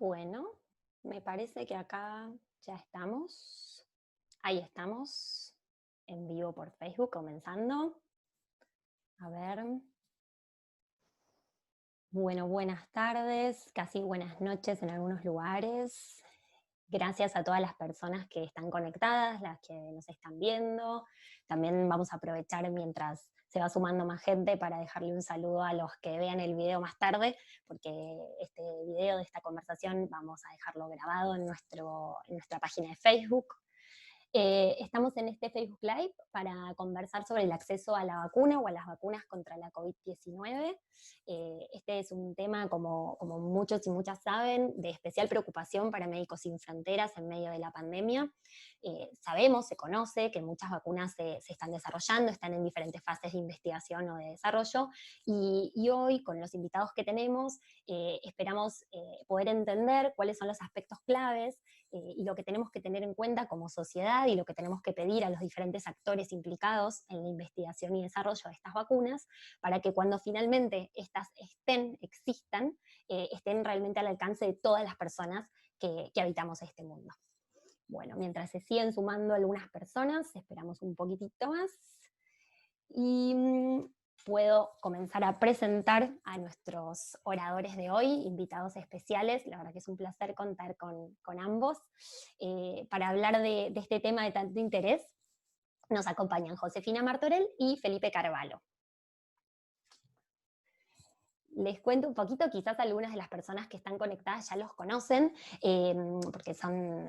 Bueno, me parece que acá ya estamos. Ahí estamos, en vivo por Facebook, comenzando. A ver. Bueno, buenas tardes, casi buenas noches en algunos lugares. Gracias a todas las personas que están conectadas, las que nos están viendo. También vamos a aprovechar mientras se va sumando más gente para dejarle un saludo a los que vean el video más tarde, porque este video de esta conversación vamos a dejarlo grabado en nuestra página de Facebook. Estamos en este Facebook Live para conversar sobre el acceso a la vacuna o a las vacunas contra la COVID-19. Este es un tema, como muchos y muchas saben, de especial preocupación para Médicos Sin Fronteras en medio de la pandemia. Sabemos, se conoce que muchas vacunas se están desarrollando, están en diferentes fases de investigación o de desarrollo, y hoy, con los invitados que tenemos, esperamos poder entender cuáles son los aspectos claves y lo que tenemos que tener en cuenta como sociedad y lo que tenemos que pedir a los diferentes actores implicados en la investigación y desarrollo de estas vacunas para que cuando finalmente estas existan, estén realmente al alcance de todas las personas que habitamos este mundo. Bueno, mientras se siguen sumando algunas personas, esperamos un poquitito más y puedo comenzar a presentar a nuestros oradores de hoy, invitados especiales. La verdad que es un placer contar con ambos. Para hablar de este tema de tanto interés, nos acompañan Josefina Martorell y Felipe Carvalho. Les cuento un poquito, quizás algunas de las personas que están conectadas ya los conocen, porque son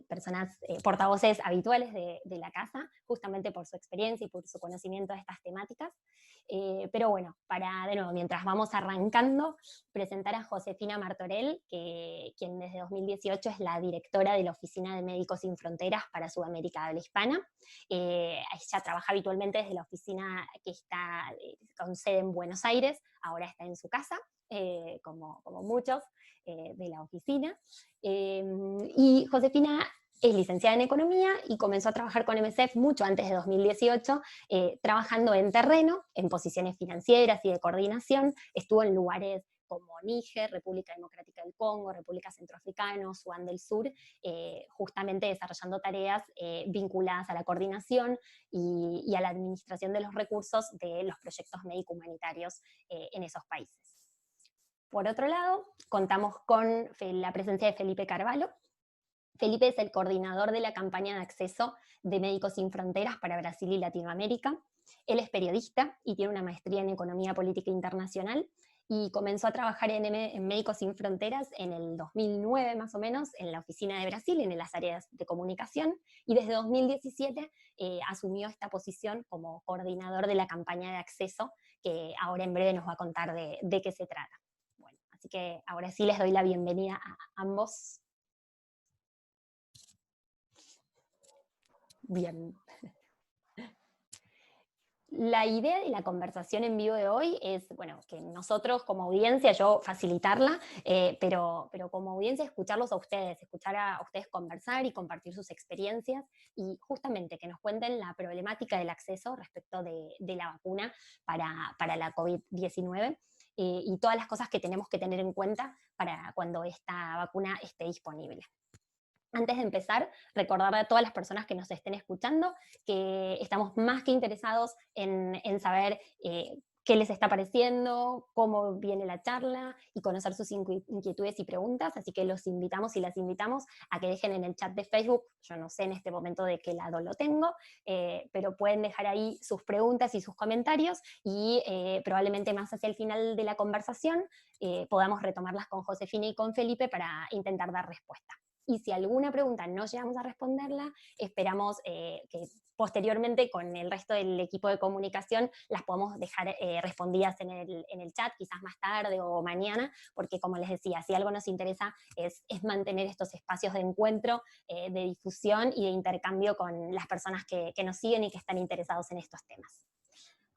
personas, portavoces habituales de la casa, justamente por su experiencia y por su conocimiento de estas temáticas. Pero bueno, de nuevo, mientras vamos arrancando, presentar a Josefina Martorell, quien desde 2018 es la directora de la Oficina de Médicos Sin Fronteras para Sudamérica Habla Hispana. Ella trabaja habitualmente desde la oficina que está con sede en Buenos Aires, ahora está en su casa, como muchos de la oficina. Y Josefina es licenciada en Economía y comenzó a trabajar con MSF mucho antes de 2018, trabajando en terreno, en posiciones financieras y de coordinación. Estuvo en lugares como Níger, República Democrática del Congo, República Centroafricana, Sudán del Sur, justamente desarrollando tareas vinculadas a la coordinación y a la administración de los recursos de los proyectos médico-humanitarios en esos países. Por otro lado, contamos con la presencia de Felipe Carvalho. Felipe es el coordinador de la campaña de acceso de Médicos Sin Fronteras para Brasil y Latinoamérica. Él es periodista y tiene una maestría en Economía Política Internacional y comenzó a trabajar en Médicos Sin Fronteras en el 2009 más o menos, en la oficina de Brasil, en las áreas de comunicación, y desde 2017 asumió esta posición como coordinador de la campaña de acceso, que ahora en breve nos va a contar de qué se trata. Bueno, así que ahora sí les doy la bienvenida a ambos. Bien. La idea de la conversación en vivo de hoy es, bueno, que nosotros como audiencia, yo facilitarla, pero como audiencia escucharlos a ustedes, escuchar a ustedes conversar y compartir sus experiencias y justamente que nos cuenten la problemática del acceso respecto de la vacuna para la COVID-19 y todas las cosas que tenemos que tener en cuenta para cuando esta vacuna esté disponible. Antes de empezar, recordar a todas las personas que nos estén escuchando que estamos más que interesados en saber qué les está pareciendo, cómo viene la charla y conocer sus inquietudes y preguntas, así que los invitamos y las invitamos a que dejen en el chat de Facebook, yo no sé en este momento de qué lado lo tengo, pero pueden dejar ahí sus preguntas y sus comentarios y probablemente más hacia el final de la conversación podamos retomarlas con Josefina y con Felipe para intentar dar respuesta. Y si alguna pregunta no llegamos a responderla, esperamos que posteriormente con el resto del equipo de comunicación las podamos dejar respondidas en el chat, quizás más tarde o mañana, porque como les decía, si algo nos interesa es mantener estos espacios de encuentro, de difusión y de intercambio con las personas que nos siguen y que están interesados en estos temas.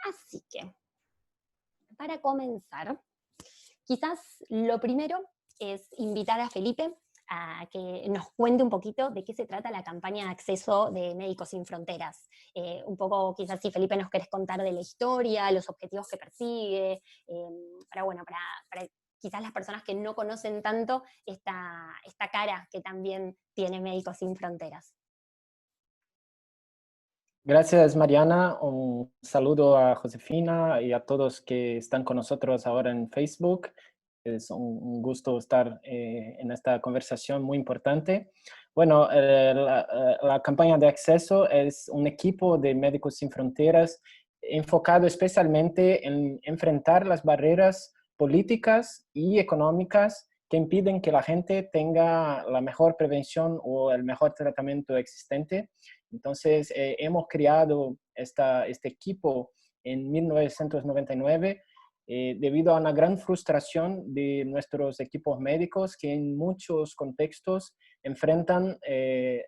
Así que, para comenzar, quizás lo primero es invitar a Felipe a que nos cuente un poquito de qué se trata la campaña de acceso de Médicos Sin Fronteras. Un poco, quizás si Felipe nos querés contar de la historia, los objetivos que persigue, para quizás las personas que no conocen tanto esta cara que también tiene Médicos Sin Fronteras. Gracias, Mariana. Un saludo a Josefina y a todos que están con nosotros ahora en Facebook. Es un gusto estar en esta conversación muy importante. Bueno, la campaña de acceso es un equipo de Médicos Sin Fronteras enfocado especialmente en enfrentar las barreras políticas y económicas que impiden que la gente tenga la mejor prevención o el mejor tratamiento existente. Entonces, hemos creado este equipo en 1999 debido a una gran frustración de nuestros equipos médicos que en muchos contextos enfrentan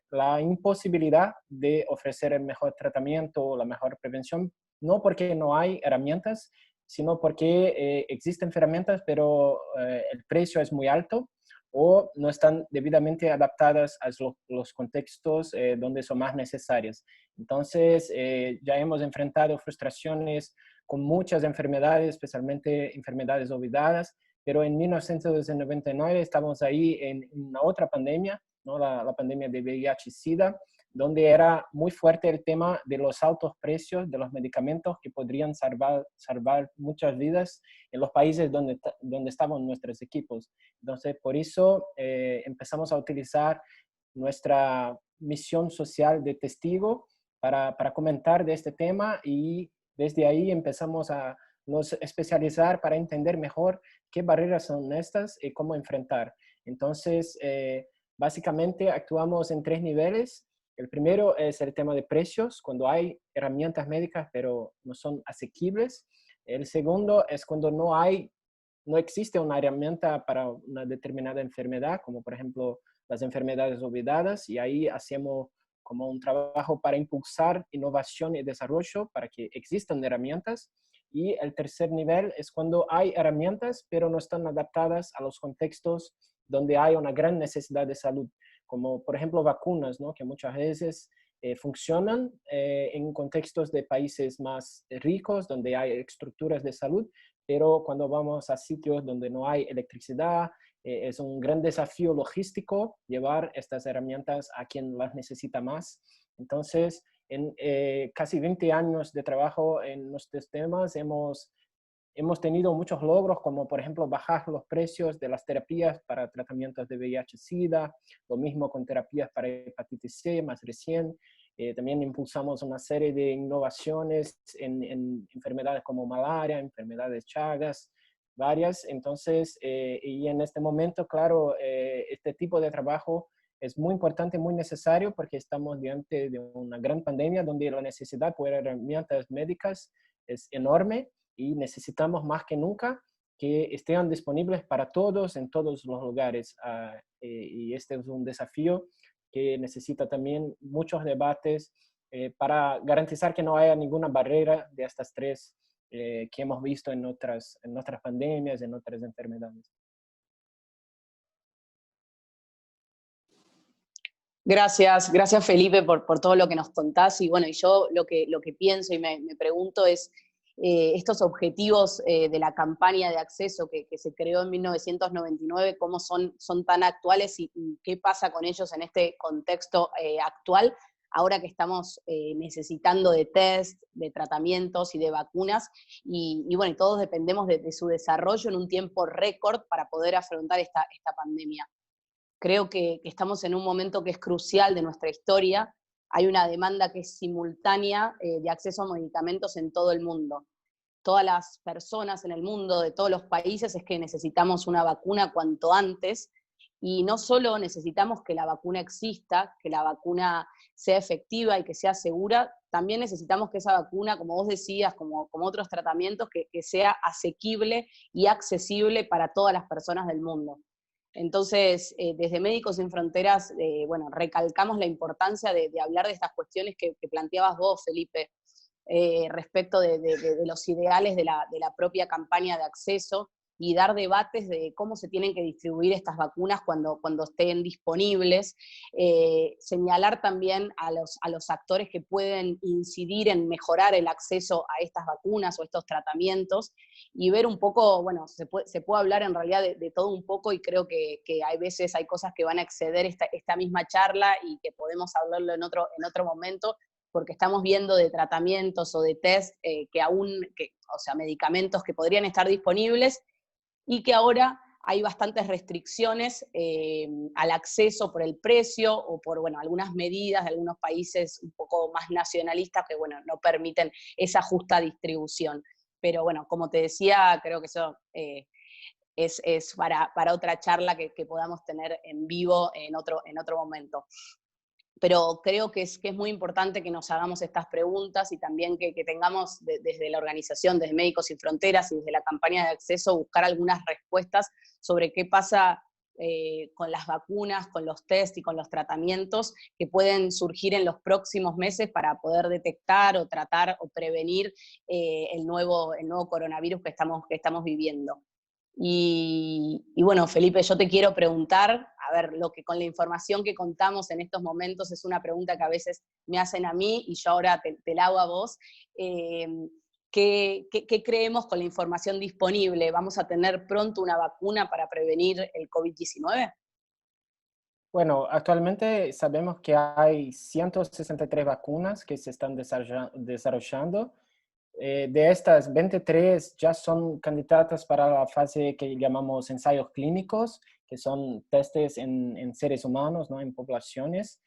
la imposibilidad de ofrecer el mejor tratamiento o la mejor prevención, no porque no hay herramientas, sino porque existen herramientas, pero el precio es muy alto o no están debidamente adaptadas a los contextos donde son más necesarias. Entonces, ya hemos enfrentado frustraciones con muchas enfermedades, especialmente enfermedades olvidadas, pero en 1999 estábamos ahí en una otra pandemia, ¿no? La pandemia de VIH-Sida, donde era muy fuerte el tema de los altos precios de los medicamentos que podrían salvar muchas vidas en los países donde estaban nuestros equipos. Entonces, por eso empezamos a utilizar nuestra misión social de testigo para comentar de este tema y desde ahí empezamos a nos especializar para entender mejor qué barreras son estas y cómo enfrentar. Entonces, básicamente actuamos en 3 niveles. El primero es el tema de precios, cuando hay herramientas médicas pero no son asequibles. El segundo es cuando no existe una herramienta para una determinada enfermedad, como por ejemplo las enfermedades olvidadas, y ahí hacemos como un trabajo para impulsar innovación y desarrollo para que existan herramientas. Y el tercer nivel es cuando hay herramientas, pero no están adaptadas a los contextos donde hay una gran necesidad de salud, como por ejemplo vacunas, ¿no? Que muchas veces funcionan en contextos de países más ricos, donde hay estructuras de salud, pero cuando vamos a sitios donde no hay electricidad, es un gran desafío logístico llevar estas herramientas a quien las necesita más. Entonces, en casi 20 años de trabajo en estos temas, hemos tenido muchos logros, como por ejemplo bajar los precios de las terapias para tratamientos de VIH-Sida, lo mismo con terapias para hepatitis C, más recién. También impulsamos una serie de innovaciones en enfermedades como malaria, enfermedades Chagas, varias. Entonces, y en este momento, claro, este tipo de trabajo es muy importante, muy necesario, porque estamos diante de una gran pandemia donde la necesidad por herramientas médicas es enorme y necesitamos más que nunca que estén disponibles para todos en todos los lugares. Y este es un desafío que necesita también muchos debates para garantizar que no haya ninguna barrera de estas 3 que hemos visto en otras pandemias, en otras enfermedades. Gracias Felipe por todo lo que nos contás. Y bueno, y yo lo que pienso y me pregunto es estos objetivos de la campaña de acceso que se creó en 1999, cómo son tan actuales y qué pasa con ellos en este contexto actual, ahora que estamos necesitando de test, de tratamientos y de vacunas, y bueno, y todos dependemos de su desarrollo en un tiempo récord para poder afrontar esta pandemia. Creo que estamos en un momento que es crucial de nuestra historia. Hay una demanda que es simultánea de acceso a medicamentos en todo el mundo. Todas las personas en el mundo, de todos los países, es que necesitamos una vacuna cuanto antes, y no solo necesitamos que la vacuna exista, que la vacuna sea efectiva y que sea segura, también necesitamos que esa vacuna, como vos decías, como otros tratamientos, que sea asequible y accesible para todas las personas del mundo. Entonces, desde Médicos Sin Fronteras, bueno, recalcamos la importancia de hablar de estas cuestiones que planteabas vos, Felipe, respecto de los ideales de la propia campaña de acceso, y dar debates de cómo se tienen que distribuir estas vacunas cuando estén disponibles, señalar también a los actores que pueden incidir en mejorar el acceso a estas vacunas o estos tratamientos, y ver un poco, bueno, se puede hablar en realidad de todo un poco, y creo que hay veces hay cosas que van a exceder esta misma charla y que podemos hablarlo en otro momento, porque estamos viendo de tratamientos o de test o sea, medicamentos que podrían estar disponibles y que ahora hay bastantes restricciones al acceso por el precio o por, bueno, algunas medidas de algunos países un poco más nacionalistas que, bueno, no permiten esa justa distribución. Pero bueno, como te decía, creo que eso es para otra charla que podamos tener en vivo en otro momento. Pero creo que es muy importante que nos hagamos estas preguntas y también que tengamos desde la organización, desde Médicos Sin Fronteras y desde la campaña de acceso, buscar algunas respuestas sobre qué pasa con las vacunas, con los test y con los tratamientos que pueden surgir en los próximos meses para poder detectar o tratar o prevenir el nuevo coronavirus que estamos viviendo. Y bueno, Felipe, yo te quiero preguntar, a ver, lo que con la información que contamos en estos momentos es una pregunta que a veces me hacen a mí y yo ahora te la hago a vos. ¿Qué creemos con la información disponible? ¿Vamos a tener pronto una vacuna para prevenir el COVID-19? Bueno, actualmente sabemos que hay 163 vacunas que se están desarrollando. De estas, 23 ya son candidatas para la fase que llamamos ensayos clínicos, que son testes en seres humanos, ¿no? En poblaciones.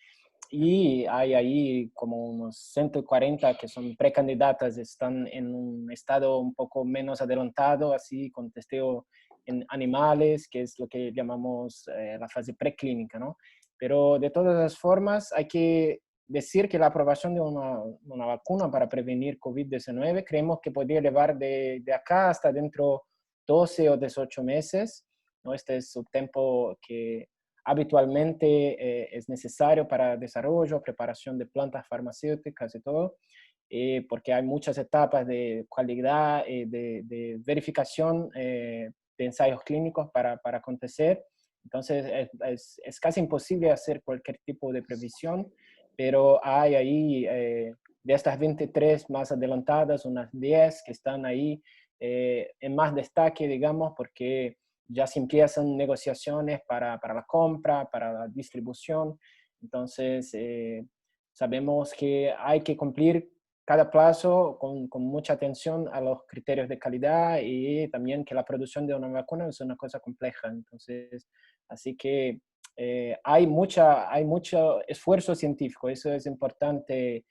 Y hay ahí como unos 140 que son precandidatas, están en un estado un poco menos adelantado, así con testeo en animales, que es lo que llamamos la fase preclínica, ¿no? Pero de todas las formas hay que decir que la aprobación de una vacuna para prevenir COVID-19 creemos que podría llevar de acá hasta dentro 12 o 18 meses, ¿no? Este es el tiempo que habitualmente es necesario para desarrollo, preparación de plantas farmacéuticas y todo, porque hay muchas etapas de calidad, de verificación de ensayos clínicos para acontecer. Entonces es casi imposible hacer cualquier tipo de previsión, pero hay ahí de estas 23 más adelantadas, unas 10 que están ahí en más destaque, digamos, porque ya se empiezan negociaciones para la compra, para la distribución. Entonces, sabemos que hay que cumplir cada plazo con mucha atención a los criterios de calidad y también que la producción de una vacuna es una cosa compleja. Entonces, así que hay mucho esfuerzo científico, eso es importante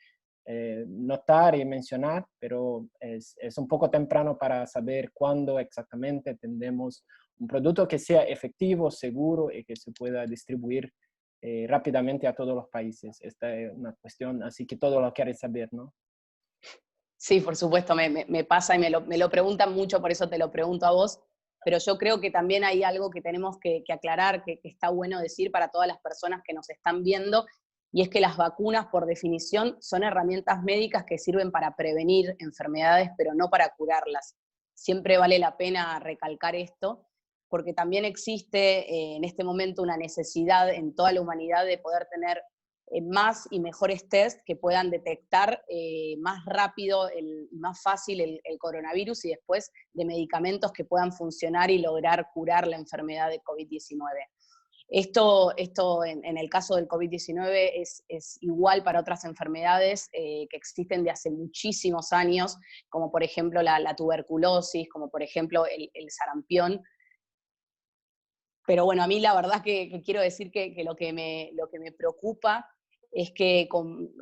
notar y mencionar, pero es un poco temprano para saber cuándo exactamente tendremos un producto que sea efectivo, seguro y que se pueda distribuir rápidamente a todos los países. Esta es una cuestión, así que todo lo quieren saber, ¿no? Sí, por supuesto, me pasa y me lo preguntan mucho, por eso te lo pregunto a vos, pero yo creo que también hay algo que tenemos que aclarar, que está bueno decir para todas las personas que nos están viendo, y es que las vacunas, por definición, son herramientas médicas que sirven para prevenir enfermedades, pero no para curarlas. Siempre vale la pena recalcar esto, porque también existe en este momento una necesidad en toda la humanidad de poder tener más y mejores test que puedan detectar más rápido y más fácil el coronavirus, y después de medicamentos que puedan funcionar y lograr curar la enfermedad de COVID-19. Esto en el caso del COVID-19 es igual para otras enfermedades que existen de hace muchísimos años, como por ejemplo la tuberculosis, como por ejemplo el sarampión. Pero bueno, a mí la verdad que quiero decir que lo que me preocupa es que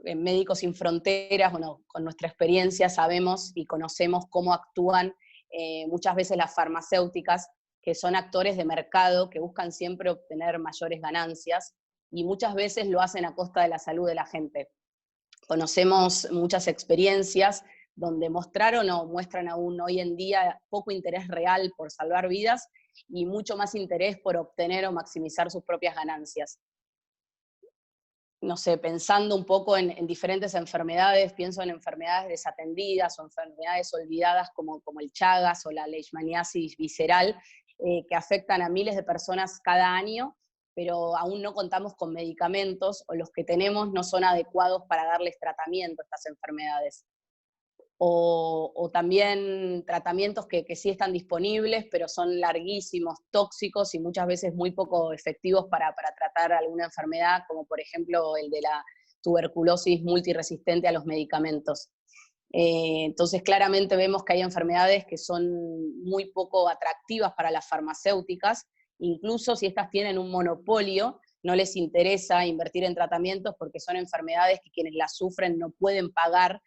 en Médicos Sin Fronteras, bueno, con nuestra experiencia sabemos y conocemos cómo actúan muchas veces las farmacéuticas, que son actores de mercado que buscan siempre obtener mayores ganancias, y muchas veces lo hacen a costa de la salud de la gente. Conocemos muchas experiencias donde mostraron o muestran aún hoy en día poco interés real por salvar vidas y mucho más interés por obtener o maximizar sus propias ganancias. no sé, pensando un poco en diferentes enfermedades, pienso en enfermedades desatendidas o enfermedades olvidadas como el Chagas o la leishmaniasis visceral, que afectan a miles de personas cada año, pero aún no contamos con medicamentos o los que tenemos no son adecuados para darles tratamiento a estas enfermedades. O también tratamientos que sí están disponibles, pero son larguísimos, tóxicos y muchas veces muy poco efectivos para tratar alguna enfermedad, como por ejemplo el de la tuberculosis multiresistente a los medicamentos. Entonces claramente vemos que hay enfermedades que son muy poco atractivas para las farmacéuticas, incluso si estas tienen un monopolio, no les interesa invertir en tratamientos porque son enfermedades que quienes las sufren no pueden pagar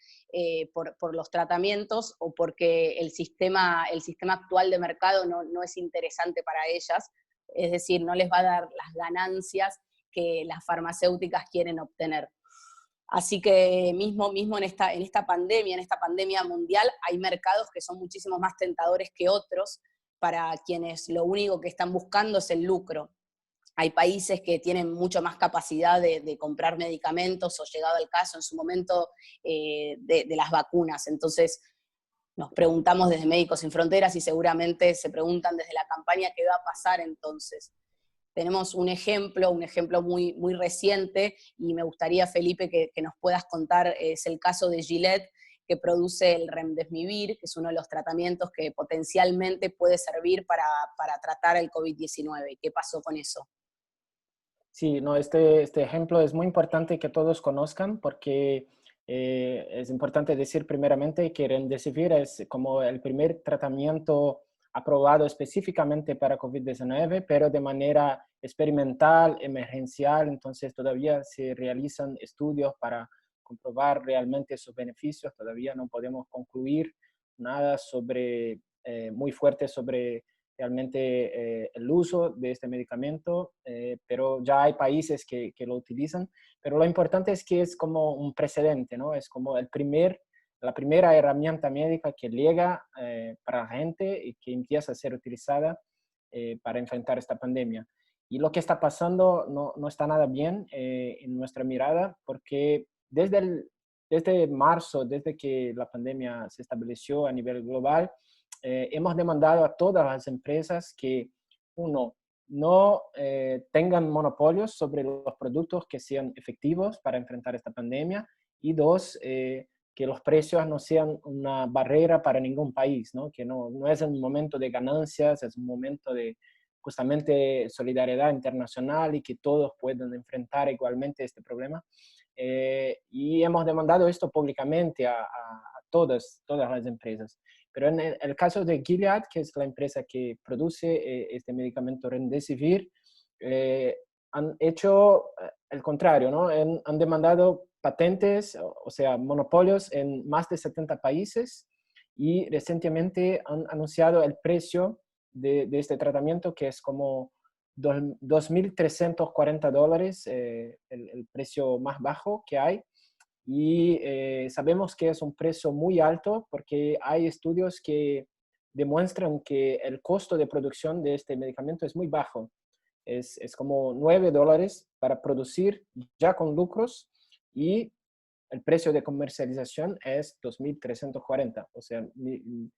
por los tratamientos o porque el sistema actual de mercado no es interesante para ellas, es decir, no les va a dar las ganancias que las farmacéuticas quieren obtener. Así que mismo en esta pandemia mundial, hay mercados que son muchísimo más tentadores que otros para quienes lo único que están buscando es el lucro. Hay países que tienen mucho más capacidad de comprar medicamentos, o llegado el caso en su momento de las vacunas. Entonces nos preguntamos desde Médicos Sin Fronteras y seguramente se preguntan desde la campaña qué va a pasar entonces. Tenemos un ejemplo muy, muy reciente, y me gustaría, Felipe, que nos puedas contar, es el caso de Gilead, que produce el Remdesivir, que es uno de los tratamientos que potencialmente puede servir para tratar el COVID-19. ¿Qué pasó con eso? Sí, no, este ejemplo es muy importante que todos conozcan porque es importante decir primeramente que Remdesivir es como el primer tratamiento aprobado específicamente para COVID-19, pero de manera experimental, emergencial, entonces todavía se realizan estudios para comprobar realmente sus beneficios, todavía no podemos concluir nada muy fuerte sobre realmente el uso de este medicamento, pero ya hay países que lo utilizan, pero lo importante es que es como un precedente, ¿no? Es como la primera herramienta médica que llega para la gente y que empieza a ser utilizada para enfrentar esta pandemia. Y lo que está pasando no está nada bien en nuestra mirada, porque desde marzo, desde que la pandemia se estableció a nivel global, hemos demandado a todas las empresas que, uno, no tengan monopolios sobre los productos que sean efectivos para enfrentar esta pandemia, y dos, que los precios no sean una barrera para ningún país, ¿no? Que no es un momento de ganancias, es un momento de justamente solidaridad internacional y que todos puedan enfrentar igualmente este problema. Y hemos demandado esto públicamente a todas las empresas. Pero en el caso de Gilead, que es la empresa que produce este medicamento Remdesivir, han hecho el contrario, ¿no? Han demandado patentes, o sea, monopolios en más de 70 países, y recientemente han anunciado el precio de este tratamiento, que es como $2.340, el precio más bajo que hay. Y sabemos que es un precio muy alto porque hay estudios que demuestran que el costo de producción de este medicamento es muy bajo. Es como $9 para producir ya con lucros, y el precio de comercialización es 2.340. O sea, ni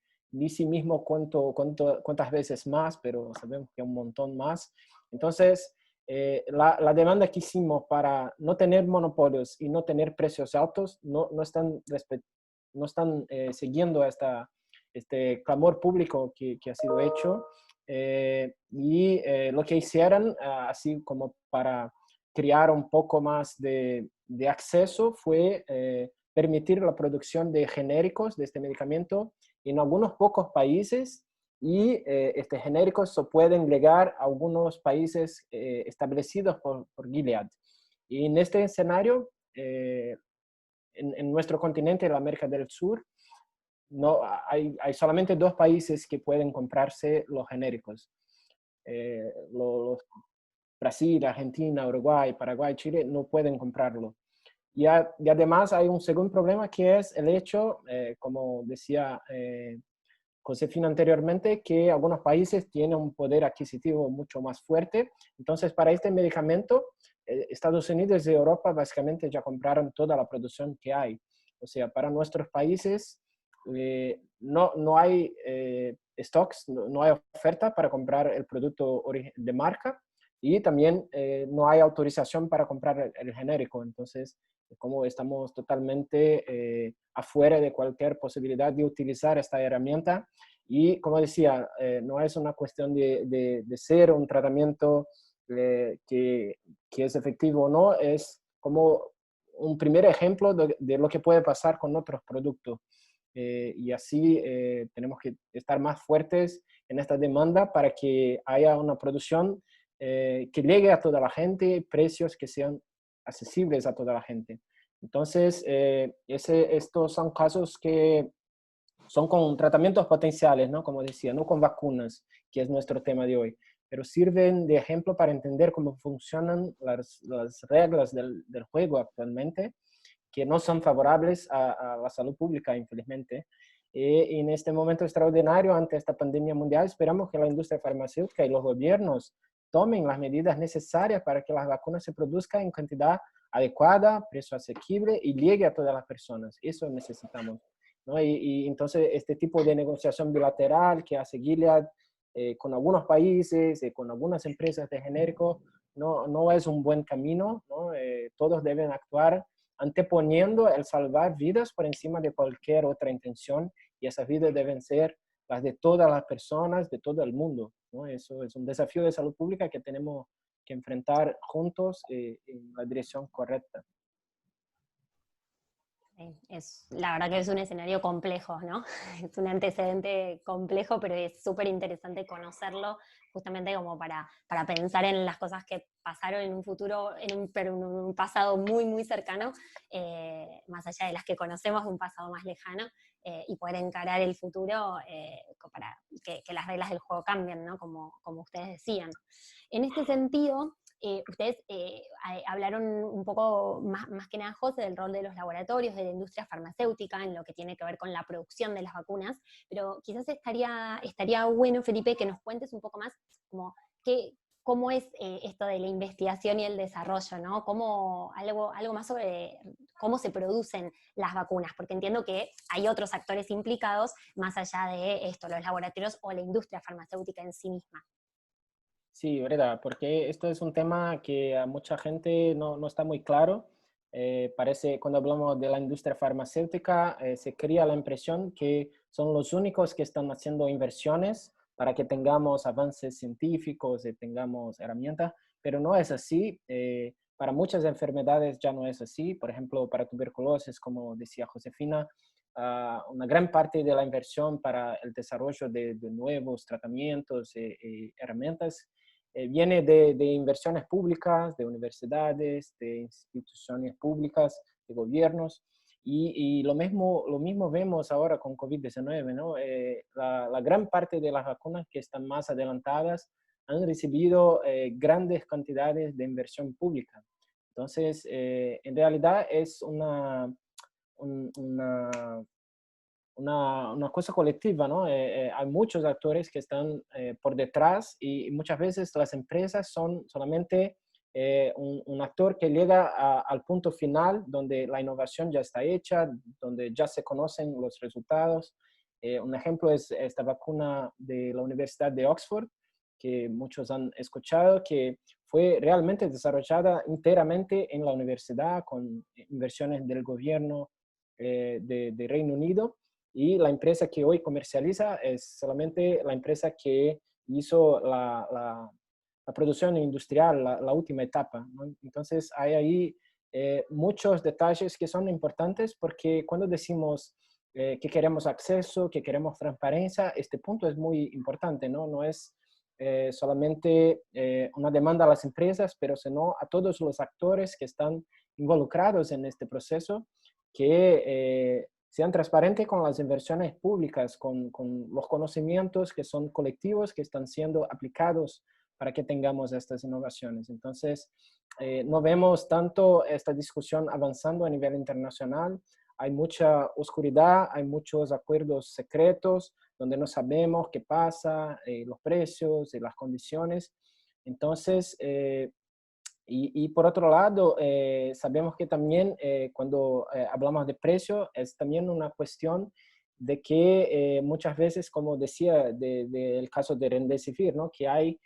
sí mismo cuántas veces más, pero sabemos que un montón más. Entonces, la demanda que hicimos para no tener monopolios y no tener precios altos no están siguiendo este clamor público que ha sido hecho. Lo que hicieron, así como para crear un poco más de acceso, fue permitir la producción de genéricos de este medicamento en algunos pocos países, y estos genéricos se pueden llegar a algunos países establecidos por Gilead. Y en este escenario, en nuestro continente, la América del Sur, no, hay solamente 2 países que pueden comprarse los genéricos. Brasil, Argentina, Uruguay, Paraguay, Chile no pueden comprarlo. Y además hay un segundo problema, que es el hecho, como decía Josefina anteriormente, que algunos países tienen un poder adquisitivo mucho más fuerte. Entonces, para este medicamento, Estados Unidos y Europa básicamente ya compraron toda la producción que hay. O sea, para nuestros países no hay stocks, no hay oferta para comprar el producto de marca y también no hay autorización para comprar el genérico. Entonces, como estamos totalmente afuera de cualquier posibilidad de utilizar esta herramienta. Y como decía, no es una cuestión de ser un tratamiento que es efectivo o no, es como un primer ejemplo de lo que puede pasar con otros productos. Y así tenemos que estar más fuertes en esta demanda para que haya una producción que llegue a toda la gente, precios que sean accesibles a toda la gente. Entonces, estos son casos que son con tratamientos potenciales, ¿no? Como decía, no con vacunas, que es nuestro tema de hoy, pero sirven de ejemplo para entender cómo funcionan las reglas del juego actualmente, que no son favorables a la salud pública, infelizmente. Y en este momento extraordinario, ante esta pandemia mundial, esperamos que la industria farmacéutica y los gobiernos tomen las medidas necesarias para que las vacunas se produzcan en cantidad adecuada, precio asequible y llegue a todas las personas. Eso necesitamos, ¿no? Y entonces este tipo de negociación bilateral que hace Gilead con algunos países, con algunas empresas de genéricos, no es un buen camino, ¿no? Todos deben actuar anteponiendo el salvar vidas por encima de cualquier otra intención, y esas vidas deben ser las de todas las personas, de todo el mundo, ¿no? Eso es un desafío de salud pública que tenemos que enfrentar juntos en la dirección correcta. La verdad que es un escenario complejo, ¿no? Es un antecedente complejo, pero es súper interesante conocerlo, justamente como para pensar en las cosas que pasaron en un futuro, pero en un pasado muy, muy cercano, más allá de las que conocemos, un pasado más lejano, y poder encarar el futuro para que las reglas del juego cambien, ¿no? Como ustedes decían. En este sentido, ustedes hablaron un poco más que nada, José, del rol de los laboratorios, de la industria farmacéutica, en lo que tiene que ver con la producción de las vacunas, pero quizás estaría bueno, Felipe, que nos cuentes un poco más como cómo es esto de la investigación y el desarrollo, ¿no? Algo más sobre cómo se producen las vacunas, porque entiendo que hay otros actores implicados más allá de esto, los laboratorios o la industria farmacéutica en sí misma. Sí, verdad, porque esto es un tema que a mucha gente no está muy claro. Parece, cuando hablamos de la industria farmacéutica, se crea la impresión que son los únicos que están haciendo inversiones para que tengamos avances científicos y tengamos herramientas, pero no es así. Para muchas enfermedades ya no es así. Por ejemplo, para tuberculosis, como decía Josefina, una gran parte de la inversión para el desarrollo de nuevos tratamientos y herramientas viene de inversiones públicas, de universidades, de instituciones públicas, de gobiernos. Y lo mismo vemos ahora con COVID-19, ¿no? La gran parte de las vacunas que están más adelantadas han recibido grandes cantidades de inversión pública. Entonces, en realidad es una una cosa colectiva, ¿no? Hay muchos actores que están por detrás y muchas veces las empresas son solamente un actor que llega al punto final donde la innovación ya está hecha, donde ya se conocen los resultados. Un ejemplo es esta vacuna de la Universidad de Oxford, que muchos han escuchado, que fue realmente desarrollada enteramente en la universidad con inversiones del gobierno de Reino Unido, y la empresa que hoy comercializa es solamente la empresa que hizo la producción industrial, la última etapa, ¿no? Entonces hay ahí muchos detalles que son importantes, porque cuando decimos que queremos acceso, que queremos transparencia, este punto es muy importante, ¿no? No es solamente una demanda a las empresas, pero sino a todos los actores que están involucrados en este proceso, que sean transparentes con las inversiones públicas, con los conocimientos que son colectivos, que están siendo aplicados para que tengamos estas innovaciones. Entonces, no vemos tanto esta discusión avanzando a nivel internacional. Hay mucha oscuridad, hay muchos acuerdos secretos donde no sabemos qué pasa, los precios y las condiciones. Entonces, Y por otro lado, sabemos que también cuando hablamos de precio, es también una cuestión de que muchas veces, como decía del caso de Remdesivir, ¿no? Que hay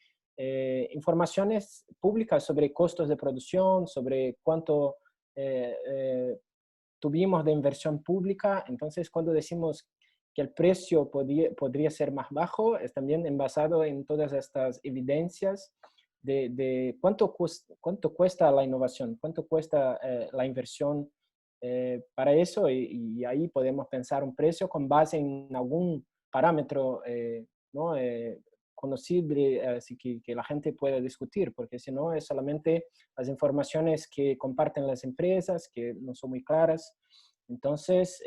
informaciones públicas sobre costos de producción, sobre cuánto tuvimos de inversión pública. Entonces, cuando decimos que el precio podría ser más bajo, es también basado en todas estas evidencias de cuánto cuesta la innovación, cuánto cuesta la inversión para eso, y ahí podemos pensar un precio con base en algún parámetro ¿no? Conocible, así que la gente pueda discutir, porque si no es solamente las informaciones que comparten las empresas, que no son muy claras. Entonces,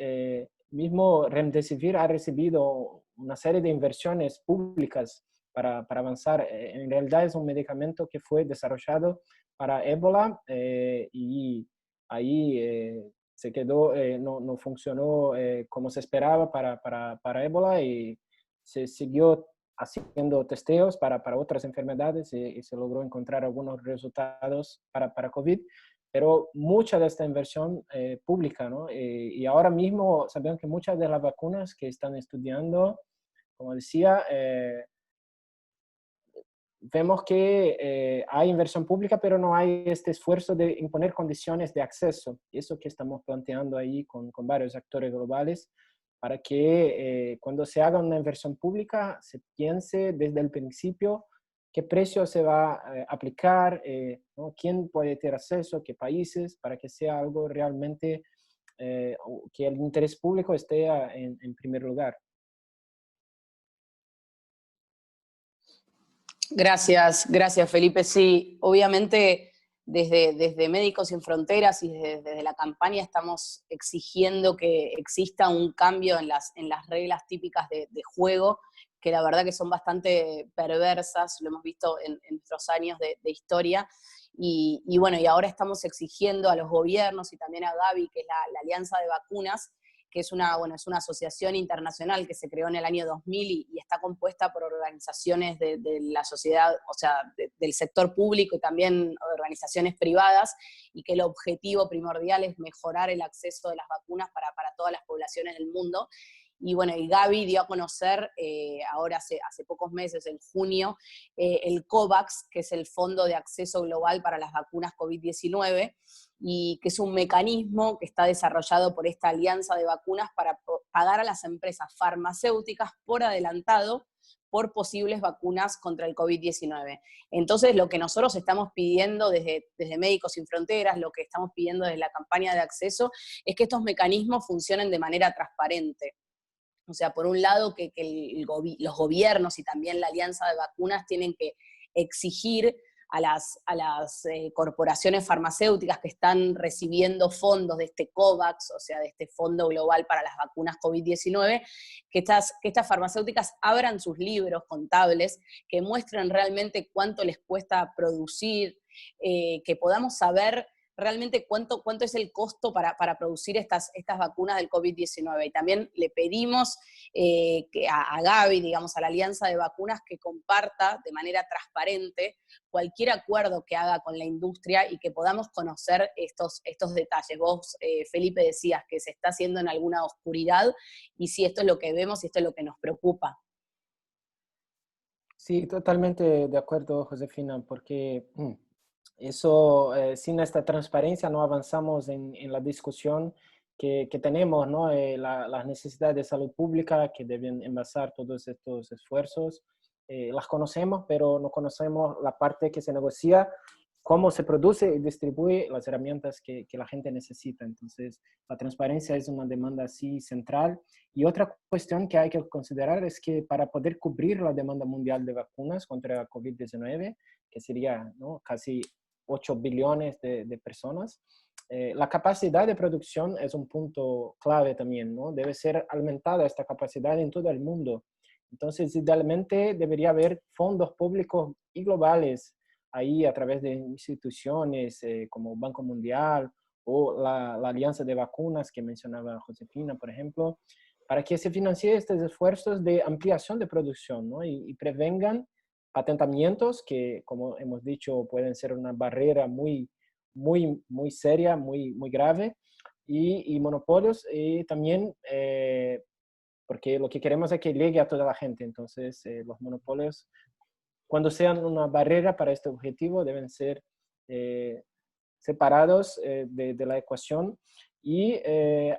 mismo Remdesivir ha recibido una serie de inversiones públicas para avanzar. En realidad es un medicamento que fue desarrollado para ébola y ahí se quedó, no funcionó como se esperaba para ébola, y se siguió haciendo testeos para otras enfermedades y se logró encontrar algunos resultados para COVID, pero mucha de esta inversión pública, ¿no? Y ahora mismo sabemos que muchas de las vacunas que están estudiando, como decía, vemos que hay inversión pública, pero no hay este esfuerzo de imponer condiciones de acceso. Y eso que estamos planteando ahí con varios actores globales, para que cuando se haga una inversión pública se piense desde el principio qué precio se va a aplicar, ¿no? Quién puede tener acceso, qué países, para que sea algo realmente que el interés público esté en primer lugar. Gracias Felipe. Sí, obviamente desde Médicos Sin Fronteras y desde la campaña estamos exigiendo que exista un cambio en las reglas típicas de juego, que la verdad que son bastante perversas, lo hemos visto en nuestros años de historia. Y bueno, y ahora estamos exigiendo a los gobiernos y también a Gavi, que es la Alianza de Vacunas, que es una asociación internacional que se creó en el año 2000 y está compuesta por organizaciones de la sociedad, o sea, del sector público y también organizaciones privadas, y que el objetivo primordial es mejorar el acceso de las vacunas para todas las poblaciones del mundo. Y bueno, y Gavi dio a conocer ahora hace pocos meses, en junio, el COVAX, que es el Fondo de Acceso Global para las Vacunas COVID-19, y que es un mecanismo que está desarrollado por esta alianza de vacunas para pagar a las empresas farmacéuticas por adelantado por posibles vacunas contra el COVID-19. Entonces, lo que nosotros estamos pidiendo desde Médicos Sin Fronteras, lo que estamos pidiendo desde la campaña de acceso, es que estos mecanismos funcionen de manera transparente. O sea, por un lado, que los gobiernos y también la alianza de vacunas tienen que exigir a las corporaciones farmacéuticas que están recibiendo fondos de este COVAX, o sea, de este Fondo Global para las Vacunas COVID-19, que estas farmacéuticas abran sus libros contables, que muestren realmente cuánto les cuesta producir, que podamos saber realmente cuánto es el costo para producir estas vacunas del COVID-19. Y también le pedimos que a Gavi, digamos, a la Alianza de Vacunas, que comparta de manera transparente cualquier acuerdo que haga con la industria y que podamos conocer estos detalles. Vos, Felipe, decías que se está haciendo en alguna oscuridad, y sí, esto es lo que vemos y esto es lo que nos preocupa. Sí, totalmente de acuerdo, Josefina, porque eso, sin esta transparencia no avanzamos en la discusión que tenemos, ¿no? Las necesidades de salud pública que deben envasar todos estos esfuerzos. Las conocemos, pero no conocemos la parte que se negocia, cómo se produce y distribuye las herramientas que la gente necesita. Entonces, la transparencia es una demanda así central. Y otra cuestión que hay que considerar es que para poder cubrir la demanda mundial de vacunas contra COVID-19, que sería, ¿no?, casi 8 billones de personas, la capacidad de producción es un punto clave también, ¿no? Debe ser aumentada esta capacidad en todo el mundo. Entonces, idealmente debería haber fondos públicos y globales ahí a través de instituciones como Banco Mundial o la Alianza de Vacunas que mencionaba Josefina, por ejemplo, para que se financien estos esfuerzos de ampliación de producción, ¿no? Y prevengan patentamientos que, como hemos dicho, pueden ser una barrera muy seria, muy grave, y monopolios, y también porque lo que queremos es que llegue a toda la gente. Entonces, los monopolios, cuando sean una barrera para este objetivo, deben ser separados de la ecuación. Y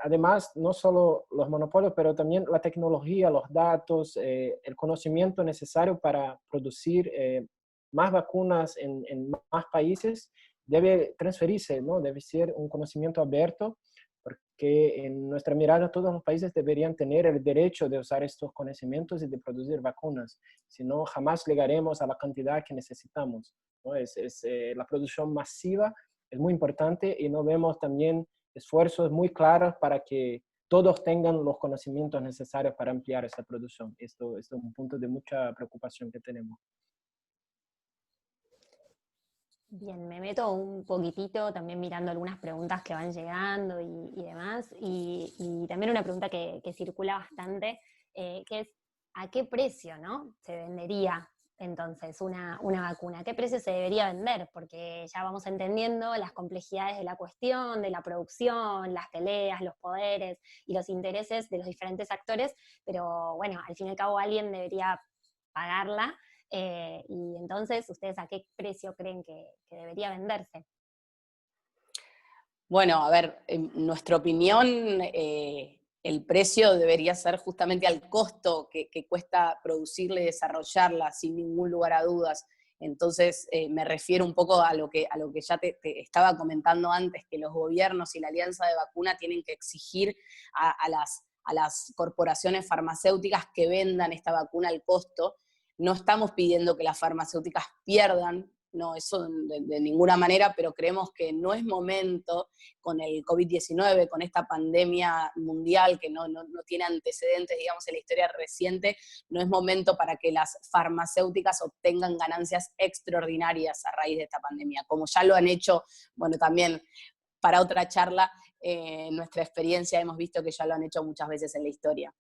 además, no solo los monopolios, pero también la tecnología, los datos, el conocimiento necesario para producir más vacunas en más países debe transferirse, ¿no? Debe ser un conocimiento abierto, porque en nuestra mirada todos los países deberían tener el derecho de usar estos conocimientos y de producir vacunas. Si no, jamás llegaremos a la cantidad que necesitamos, ¿no? La producción masiva es muy importante, y no vemos también esfuerzos muy claros para que todos tengan los conocimientos necesarios para ampliar esa producción. Esto es un punto de mucha preocupación que tenemos. Bien, me meto un poquitito también mirando algunas preguntas que van llegando y demás, y también una pregunta que circula bastante, que es ¿a qué precio, no, se vendería entonces una vacuna? ¿A qué precio se debería vender? Porque ya vamos entendiendo las complejidades de la cuestión, de la producción, las peleas, los poderes y los intereses de los diferentes actores, pero bueno, al fin y al cabo alguien debería pagarla. Y entonces, ¿ustedes a qué precio creen que debería venderse? Bueno, a ver, en nuestra opinión, el precio debería ser justamente al costo que cuesta producirla y desarrollarla, sin ningún lugar a dudas. Entonces, me refiero un poco a lo que ya te estaba comentando antes, que los gobiernos y la Alianza de Vacuna tienen que exigir a las corporaciones farmacéuticas que vendan esta vacuna al costo. No estamos pidiendo que las farmacéuticas pierdan, no, eso de ninguna manera, pero creemos que no es momento, con el COVID-19, con esta pandemia mundial que no tiene antecedentes, digamos, en la historia reciente, no es momento para que las farmacéuticas obtengan ganancias extraordinarias a raíz de esta pandemia, como ya lo han hecho, bueno, también para otra charla, en nuestra experiencia hemos visto que ya lo han hecho muchas veces en la historia.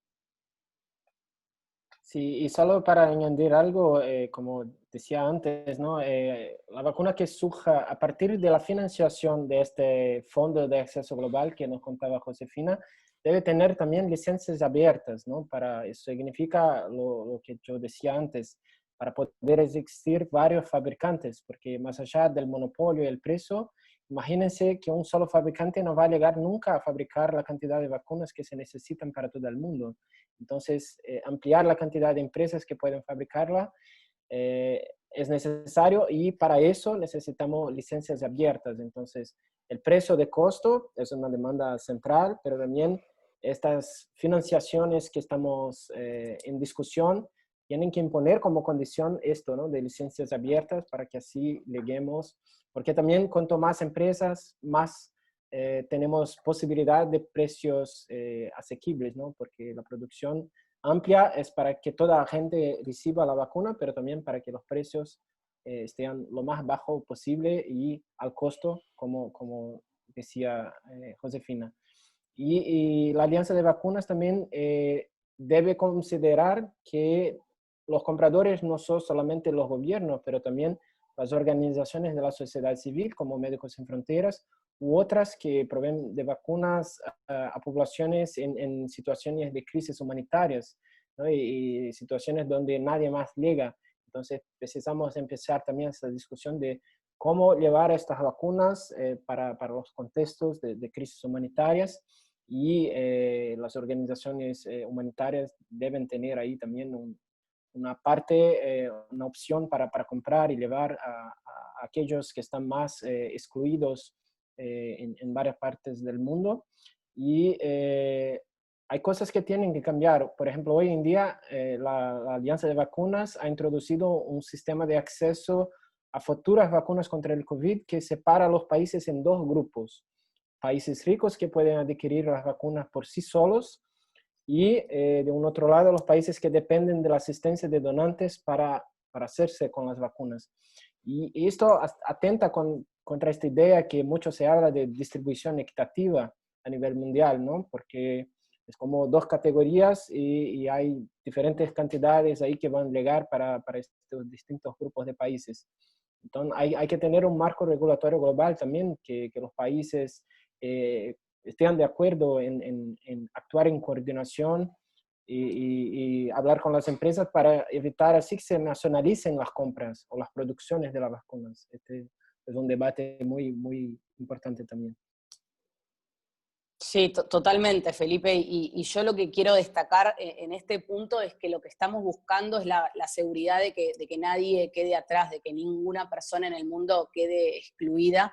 Sí, y solo para añadir algo, como decía antes, ¿no? La vacuna que surja a partir de la financiación de este Fondo de Acceso Global que nos contaba Josefina, debe tener también licencias abiertas, ¿no? Eso significa lo que yo decía antes, para poder existir varios fabricantes, porque más allá del monopolio y el precio, imagínense que un solo fabricante no va a llegar nunca a fabricar la cantidad de vacunas que se necesitan para todo el mundo. Entonces, ampliar la cantidad de empresas que pueden fabricarla es necesario, y para eso necesitamos licencias abiertas. Entonces, el precio de costo es una demanda central, pero también estas financiaciones que estamos en discusión tienen que imponer como condición esto, ¿no? De licencias abiertas, para que así lleguemos, porque también cuanto más empresas, más tenemos posibilidad de precios asequibles, ¿no? Porque la producción amplia es para que toda la gente reciba la vacuna, pero también para que los precios estén lo más bajo posible y al costo, como decía Josefina. Y la Alianza de Vacunas también debe considerar que los compradores no son solamente los gobiernos, pero también las organizaciones de la sociedad civil, como Médicos Sin Fronteras, u otras que proveen de vacunas a poblaciones en situaciones de crisis humanitarias, ¿no? Y situaciones donde nadie más llega. Entonces, precisamos empezar también esta discusión de cómo llevar estas vacunas para los contextos de crisis humanitarias, y las organizaciones humanitarias deben tener ahí también una parte, una opción para comprar y llevar a aquellos que están más excluidos en varias partes del mundo. Y hay cosas que tienen que cambiar. Por ejemplo, hoy en día la Alianza de Vacunas ha introducido un sistema de acceso a futuras vacunas contra el COVID que separa a los países en dos grupos. Países ricos que pueden adquirir las vacunas por sí solos, y de un otro lado los países que dependen de la asistencia de donantes para hacerse con las vacunas. Y esto atenta contra esta idea que mucho se habla de distribución equitativa a nivel mundial, ¿no? Porque Es como dos categorías y hay diferentes cantidades ahí que van a llegar para estos distintos grupos de países. Entonces hay que tener un marco regulatorio global también, que los países estén de acuerdo en actuar en coordinación y hablar con las empresas para evitar así que se nacionalicen las compras o las producciones de las vacunas. Este es un debate muy, muy importante también. Sí, totalmente, Felipe. Y yo lo que quiero destacar en este punto es que lo que estamos buscando es la seguridad de que nadie quede atrás, de que ninguna persona en el mundo quede excluida.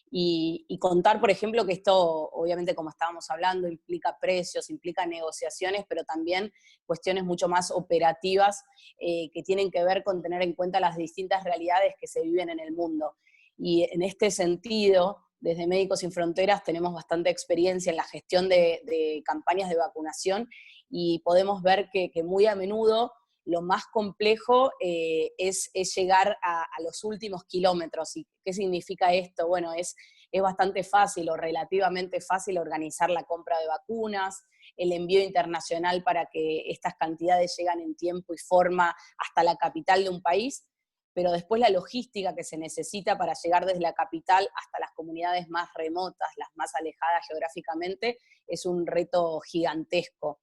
Y contar, por ejemplo, que esto, obviamente, como estábamos hablando, implica precios, implica negociaciones, pero también cuestiones mucho más operativas que tienen que ver con tener en cuenta las distintas realidades que se viven en el mundo. Y en este sentido, desde Médicos Sin Fronteras tenemos bastante experiencia en la gestión de campañas de vacunación y podemos ver que muy a menudo lo más complejo es llegar a los últimos kilómetros. ¿Y qué significa esto? Bueno, es bastante fácil o relativamente fácil organizar la compra de vacunas, el envío internacional para que estas cantidades lleguen en tiempo y forma hasta la capital de un país, pero después la logística que se necesita para llegar desde la capital hasta las comunidades más remotas, las más alejadas geográficamente, es un reto gigantesco.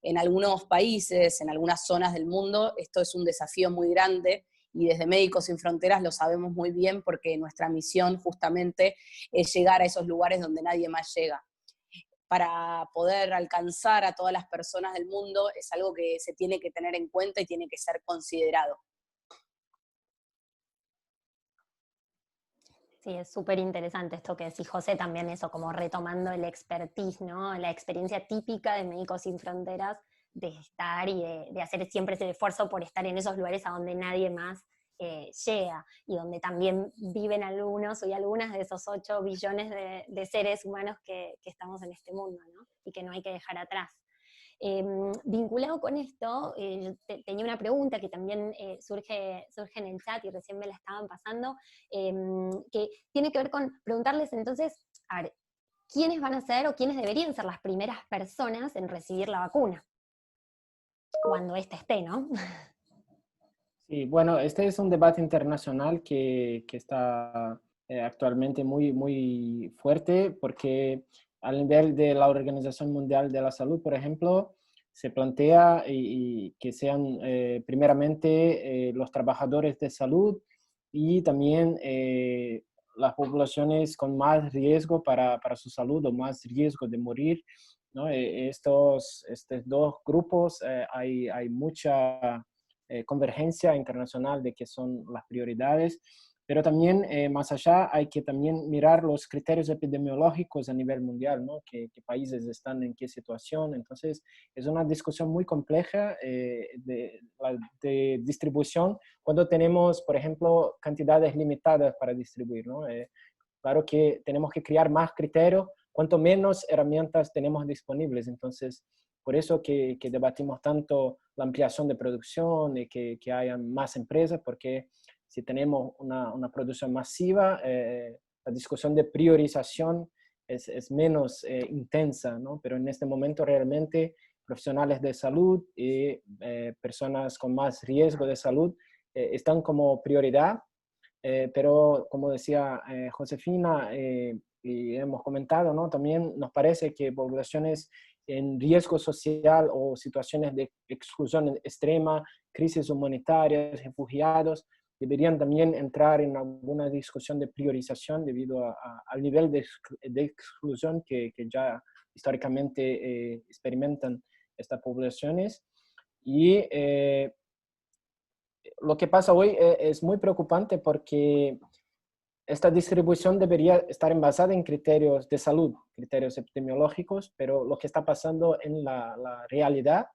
En algunos países, en algunas zonas del mundo, esto es un desafío muy grande y desde Médicos Sin Fronteras lo sabemos muy bien porque nuestra misión justamente es llegar a esos lugares donde nadie más llega. Para poder alcanzar a todas las personas del mundo es algo que se tiene que tener en cuenta y tiene que ser considerado. Sí, es súper interesante esto que decís, José, también eso, como retomando el expertise, ¿no? La experiencia típica de Médicos Sin Fronteras de estar y de hacer siempre ese esfuerzo por estar en esos lugares a donde nadie más llega y donde también viven algunos y algunas de esos 8 billones de seres humanos que estamos en este mundo, ¿no? Y que no hay que dejar atrás. Vinculado con esto, tenía una pregunta que también surge en el chat y recién me la estaban pasando, que tiene que ver con preguntarles entonces, a ver, ¿quiénes van a ser o quiénes deberían ser las primeras personas en recibir la vacuna? Cuando ésta esté, ¿no? Sí, bueno, este es un debate internacional que está actualmente muy, muy fuerte porque a nivel de la Organización Mundial de la Salud, por ejemplo, se plantea y que sean primeramente los trabajadores de salud y también las poblaciones con más riesgo para su salud o más riesgo de morir, ¿no? Estos dos grupos hay mucha convergencia internacional de qué son las prioridades, pero también más allá hay que también mirar los criterios epidemiológicos a nivel mundial, ¿no? ¿Qué países están en qué situación? Entonces, es una discusión muy compleja de distribución cuando tenemos, por ejemplo, cantidades limitadas para distribuir, ¿no? Claro que tenemos que crear más criterios, cuanto menos herramientas tenemos disponibles. Entonces, por eso que debatimos tanto la ampliación de producción y que haya más empresas, porque si tenemos una producción masiva, la discusión de priorización es menos intensa, ¿no? Pero en este momento realmente profesionales de salud y personas con más riesgo de salud están como prioridad. Pero como decía Josefina, y hemos comentado, ¿no? También nos parece que poblaciones en riesgo social o situaciones de exclusión extrema, crisis humanitarias, refugiados, deberían también entrar en alguna discusión de priorización debido al nivel de exclusión que ya históricamente experimentan estas poblaciones. Y lo que pasa hoy es muy preocupante porque esta distribución debería estar envasada en criterios de salud, criterios epidemiológicos, pero lo que está pasando en la realidad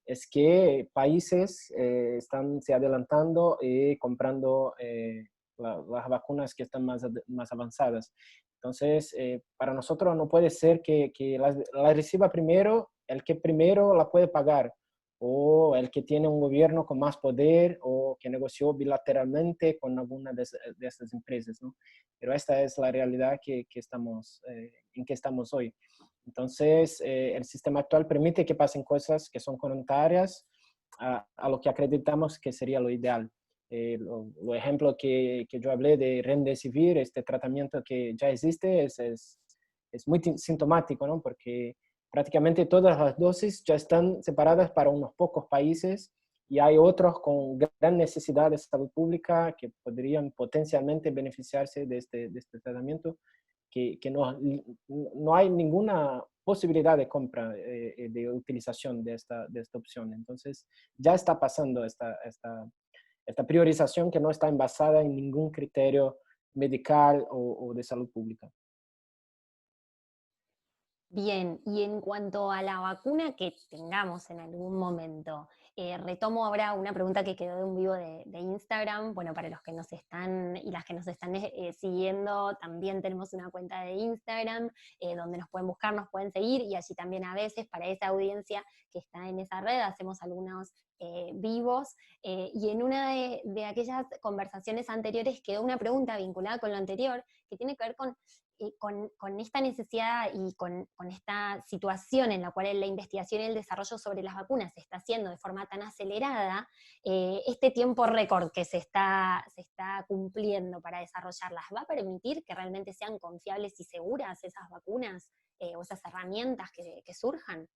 es que países están se adelantando y comprando las vacunas que están más avanzadas. Entonces, para nosotros no puede ser que la reciba primero el que primero la puede pagar, o el que tiene un gobierno con más poder o que negoció bilateralmente con alguna de estas empresas, ¿no? Pero esta es la realidad en que estamos hoy. Entonces, el sistema actual permite que pasen cosas que son contrarias a lo que acreditamos que sería lo ideal. Lo ejemplo que yo hablé de Remdesivir, este tratamiento que ya existe, es muy sintomático, ¿no? Porque prácticamente todas las dosis ya están separadas para unos pocos países y hay otros con gran necesidad de salud pública que podrían potencialmente beneficiarse de este tratamiento, que no hay ninguna posibilidad de compra, de utilización de esta opción. Entonces, ya está pasando esta priorización que no está basada en ningún criterio medical o de salud pública. Bien, y en cuanto a la vacuna que tengamos en algún momento, retomo ahora una pregunta que quedó de un vivo de Instagram. Bueno, para los que nos están y las que nos están siguiendo, también tenemos una cuenta de Instagram donde nos pueden buscar, nos pueden seguir, y allí también a veces para esa audiencia que está en esa red hacemos algunos vivos. Y en una de aquellas conversaciones anteriores quedó una pregunta vinculada con lo anterior que tiene que ver con esta necesidad y con esta situación en la cual la investigación y el desarrollo sobre las vacunas se está haciendo de forma tan acelerada, este tiempo récord que se está cumpliendo para desarrollarlas, ¿va a permitir que realmente sean confiables y seguras esas vacunas o esas herramientas que surjan?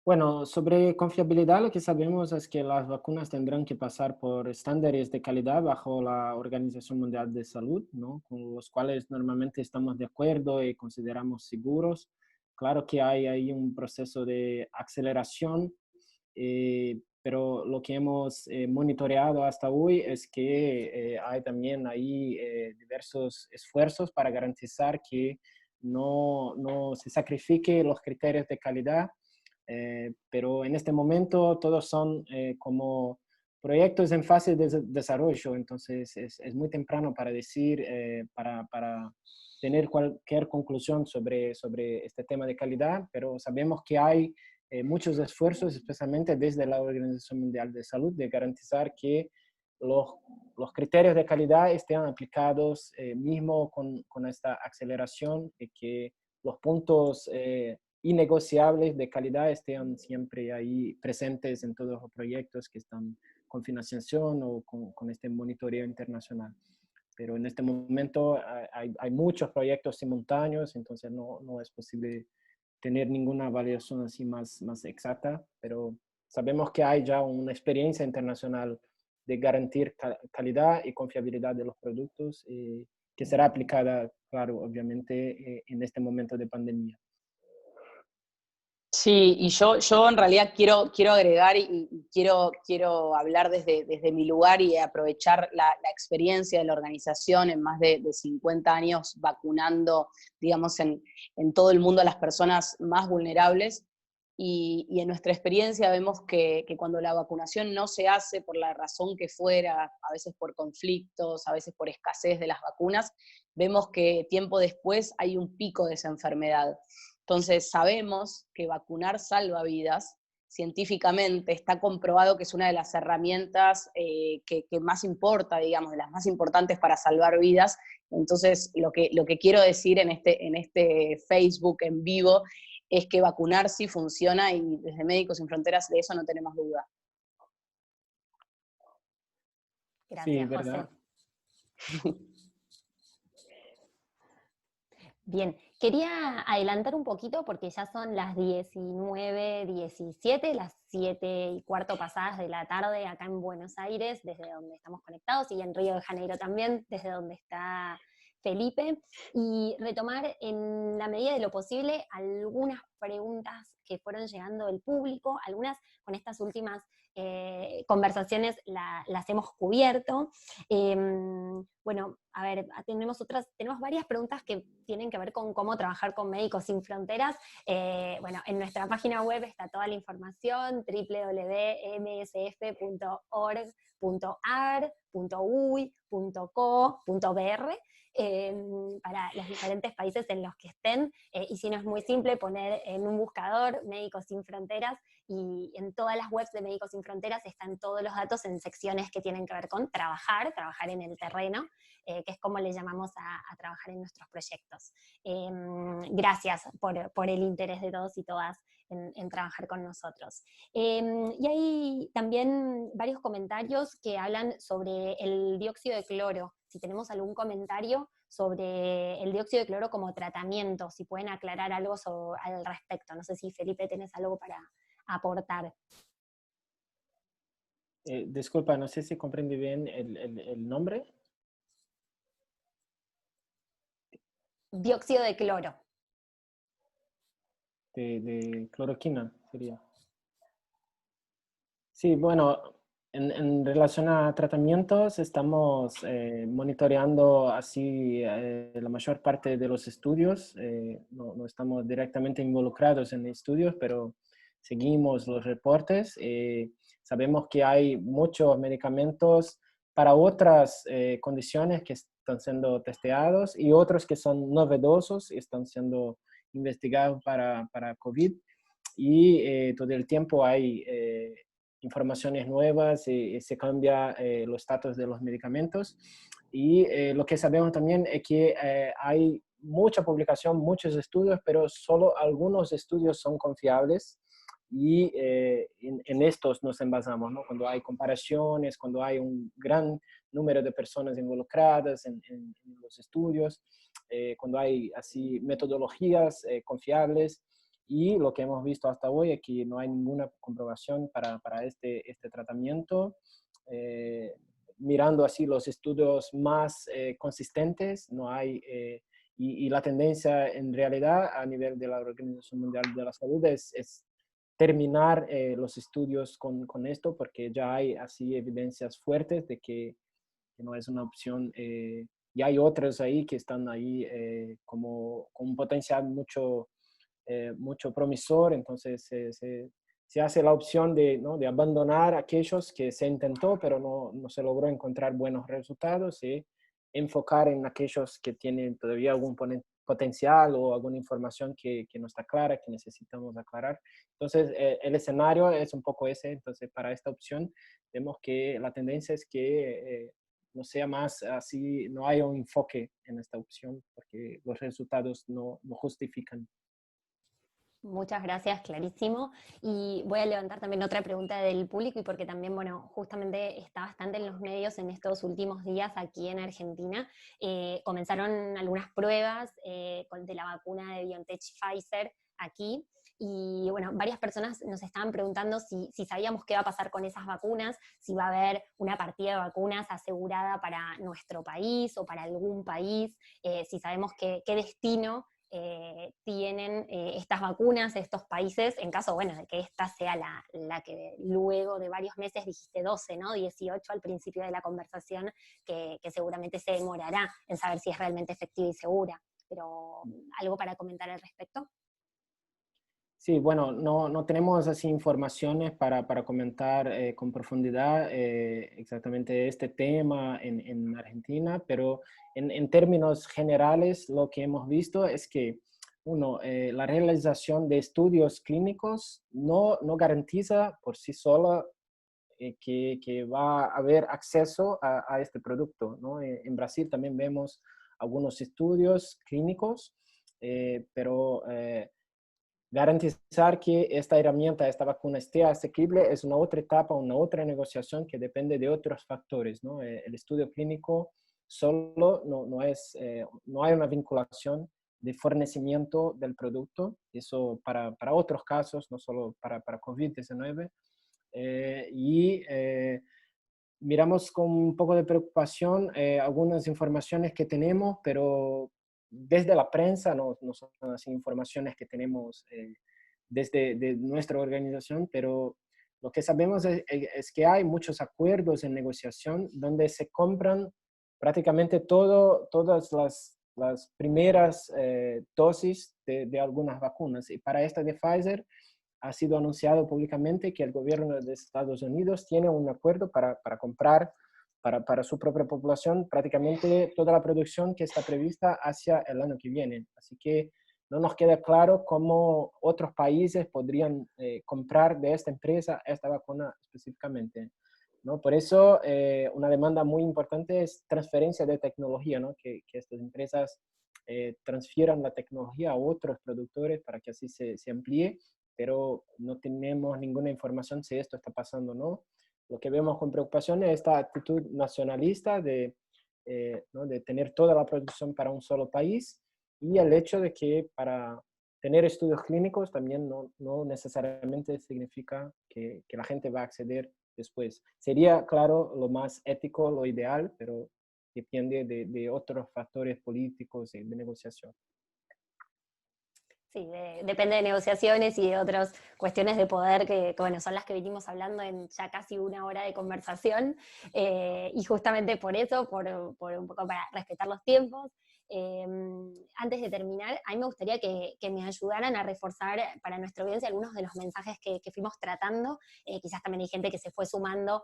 Bueno, sobre confiabilidad, lo que sabemos es que las vacunas tendrán que pasar por estándares de calidad bajo la Organización Mundial de Salud, ¿no? Con los cuales normalmente estamos de acuerdo y consideramos seguros. Claro que hay ahí un proceso de aceleración, pero lo que hemos monitoreado hasta hoy es que hay también ahí diversos esfuerzos para garantizar que no se sacrifique los criterios de calidad, pero en este momento todos son como proyectos en fase de desarrollo, entonces es muy temprano para decir, para tener cualquier conclusión sobre este tema de calidad, pero sabemos que hay muchos esfuerzos, especialmente desde la Organización Mundial de Salud, de garantizar que los criterios de calidad estén aplicados mismo con esta aceleración y que los puntos innegociables de calidad estén siempre ahí presentes en todos los proyectos que están con financiación o con este monitoreo internacional. Pero en este momento hay muchos proyectos simultáneos, entonces no es posible tener ninguna validación así más exacta, pero sabemos que hay ya una experiencia internacional de garantir calidad y confiabilidad de los productos que será aplicada, claro, obviamente, en este momento de pandemia. Sí, y yo en realidad quiero agregar y quiero hablar desde mi lugar y aprovechar la experiencia de la organización en más de 50 años vacunando, digamos, en todo el mundo a las personas más vulnerables. Y en nuestra experiencia vemos que cuando la vacunación no se hace por la razón que fuera, a veces por conflictos, a veces por escasez de las vacunas, vemos que tiempo después hay un pico de esa enfermedad. Entonces sabemos que vacunar salva vidas, científicamente está comprobado que es una de las herramientas que más importa, digamos, de las más importantes para salvar vidas. Entonces lo que quiero decir en este Facebook en vivo es que vacunar sí funciona y desde Médicos Sin Fronteras de eso no tenemos duda. Gracias, Sí, ¿verdad? José. Bien, quería adelantar un poquito porque ya son las 19:17, las 7:15 pasadas de la tarde acá en Buenos Aires, desde donde estamos conectados, y en Río de Janeiro también, desde donde está Felipe, y retomar en la medida de lo posible algunas preguntas que fueron llegando del público, algunas con estas últimas conversaciones las hemos cubierto. Bueno, a ver, tenemos varias preguntas que tienen que ver con cómo trabajar con Médicos Sin Fronteras. Bueno, en nuestra página web está toda la información, www.msf.org.ar.uy.co.br, para los diferentes países en los que estén, y si no es muy simple, poner en un buscador, Médicos Sin Fronteras, y en todas las webs de Médicos Sin Fronteras están todos los datos en secciones que tienen que ver con trabajar en el terreno, que es como le llamamos a trabajar en nuestros proyectos. Gracias por el interés de todos y todas en trabajar con nosotros. Y hay también varios comentarios que hablan sobre el dióxido de cloro. Si tenemos algún comentario sobre el dióxido de cloro como tratamiento, si pueden aclarar algo al respecto. No sé si, Felipe, tenés algo para aportar. Disculpa, no sé si comprendí bien el nombre. Dióxido de cloro. De cloroquina sería. Sí, bueno, en relación a tratamientos, estamos monitoreando así la mayor parte de los estudios. No estamos directamente involucrados en estudios, pero seguimos los reportes. Sabemos que hay muchos medicamentos para otras condiciones que están siendo testeados y otros que son novedosos y están siendo investigados para COVID. Y todo el tiempo hay informaciones nuevas y se cambia los estatus de los medicamentos. Y lo que sabemos también es que hay mucha publicación, muchos estudios, pero solo algunos estudios son confiables y en estos nos envasamos, ¿no? Cuando hay comparaciones, cuando hay un gran número de personas involucradas en los estudios, cuando hay así metodologías confiables. Y lo que hemos visto hasta hoy es que no hay ninguna comprobación para este tratamiento. Mirando así los estudios más consistentes, no hay, y la tendencia en realidad a nivel de la Organización Mundial de la Salud es terminar los estudios con esto, porque ya hay así evidencias fuertes de que no es una opción. Y hay otras ahí que están ahí como con un potencial mucho promisor. Entonces se hace la opción de, ¿no?, de abandonar aquellos que se intentó, pero no se logró encontrar buenos resultados, y enfocar en aquellos que tienen todavía algún potencial o alguna información que no está clara, que necesitamos aclarar. Entonces, el escenario es un poco ese. Entonces, para esta opción, vemos que la tendencia es que no sea más así, no haya un enfoque en esta opción, porque los resultados no justifican. Muchas gracias, clarísimo. Y voy a levantar también otra pregunta del público, y porque también, bueno, justamente está bastante en los medios en estos últimos días aquí en Argentina. Comenzaron algunas pruebas de la vacuna de BioNTech Pfizer aquí. Y bueno, varias personas nos estaban preguntando si sabíamos qué va a pasar con esas vacunas, si va a haber una partida de vacunas asegurada para nuestro país o para algún país, si sabemos qué destino tienen estas vacunas, estos países, en caso, bueno, de que esta sea la que luego de varios meses, dijiste 12, ¿no? 18 al principio de la conversación, que seguramente se demorará en saber si es realmente efectiva y segura. Pero, ¿algo para comentar al respecto? Sí, bueno, no tenemos así informaciones para comentar con profundidad exactamente este tema en Argentina, pero en términos generales lo que hemos visto es que, uno, la realización de estudios clínicos no garantiza por sí sola que va a haber acceso a este producto, ¿no? En Brasil también vemos algunos estudios clínicos, pero garantizar que esta herramienta, esta vacuna esté asequible es una otra etapa, una otra negociación que depende de otros factores, ¿no? El estudio clínico solo no hay una vinculación de fornecimiento del producto. Eso para otros casos, no solo para COVID-19. Miramos con un poco de preocupación algunas informaciones que tenemos, pero desde la prensa, no son así informaciones que tenemos desde de nuestra organización, pero lo que sabemos es que hay muchos acuerdos en negociación donde se compran prácticamente todas las primeras dosis de algunas vacunas. Y para esta de Pfizer ha sido anunciado públicamente que el gobierno de Estados Unidos tiene un acuerdo para comprar para su propia población prácticamente toda la producción que está prevista hacia el año que viene. Así que no nos queda claro cómo otros países podrían comprar de esta empresa esta vacuna específicamente, ¿no? Por eso, una demanda muy importante es transferencia de tecnología, ¿no? Que estas empresas transfieran la tecnología a otros productores para que así se amplíe, pero no tenemos ninguna información si esto está pasando o no. Lo que vemos con preocupación es esta actitud nacionalista ¿no? de tener toda la producción para un solo país, y el hecho de que para tener estudios clínicos también no necesariamente significa que la gente va a acceder después. Sería, claro, lo más ético, lo ideal, pero depende de otros factores políticos y de negociación. Sí, depende de negociaciones y de otras cuestiones de poder que, bueno, son las que venimos hablando en ya casi una hora de conversación, y justamente por eso, por un poco para respetar los tiempos, antes de terminar, a mí me gustaría que me ayudaran a reforzar para nuestra audiencia algunos de los mensajes que fuimos tratando. Quizás también hay gente que se fue sumando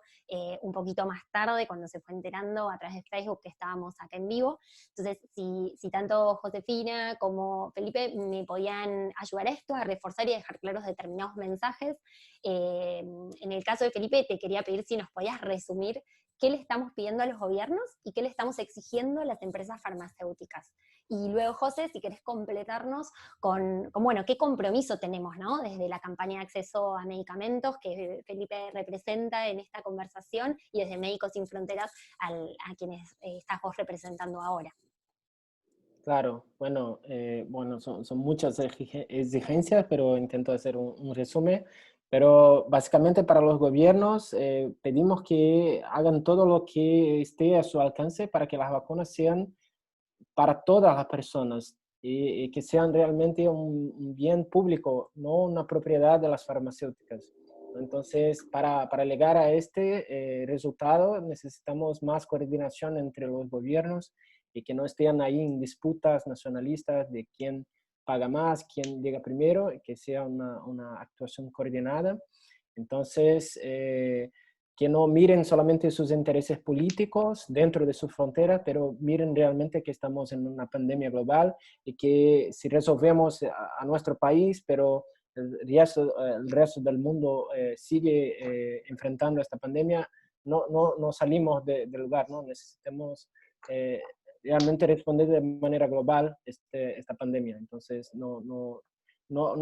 un poquito más tarde, cuando se fue enterando a través de Facebook que estábamos acá en vivo. Entonces, si tanto Josefina como Felipe me podían ayudar a esto, a reforzar y dejar claros determinados mensajes. En el caso de Felipe, te quería pedir si nos podías resumir qué le estamos pidiendo a los gobiernos y qué le estamos exigiendo a las empresas farmacéuticas. Y luego, José, si querés completarnos con bueno, qué compromiso tenemos, ¿no? Desde la campaña de acceso a medicamentos que Felipe representa en esta conversación, y desde Médicos Sin Fronteras a quienes estás vos representando ahora. Claro, bueno, son muchas exigencias, pero intento hacer un resumen. Pero básicamente para los gobiernos pedimos que hagan todo lo que esté a su alcance para que las vacunas sean para todas las personas y que sean realmente un bien público, no una propiedad de las farmacéuticas. Entonces, para llegar a este resultado necesitamos más coordinación entre los gobiernos y que no estén ahí en disputas nacionalistas de quién paga más, quién llega primero, y que sea una actuación coordinada. Entonces, que no miren solamente sus intereses políticos dentro de sus fronteras, pero miren realmente que estamos en una pandemia global y que si resolvemos a nuestro país, pero el resto del mundo sigue enfrentando esta pandemia, no salimos del lugar, ¿no? Necesitamos realmente responder de manera global esta pandemia. Entonces, no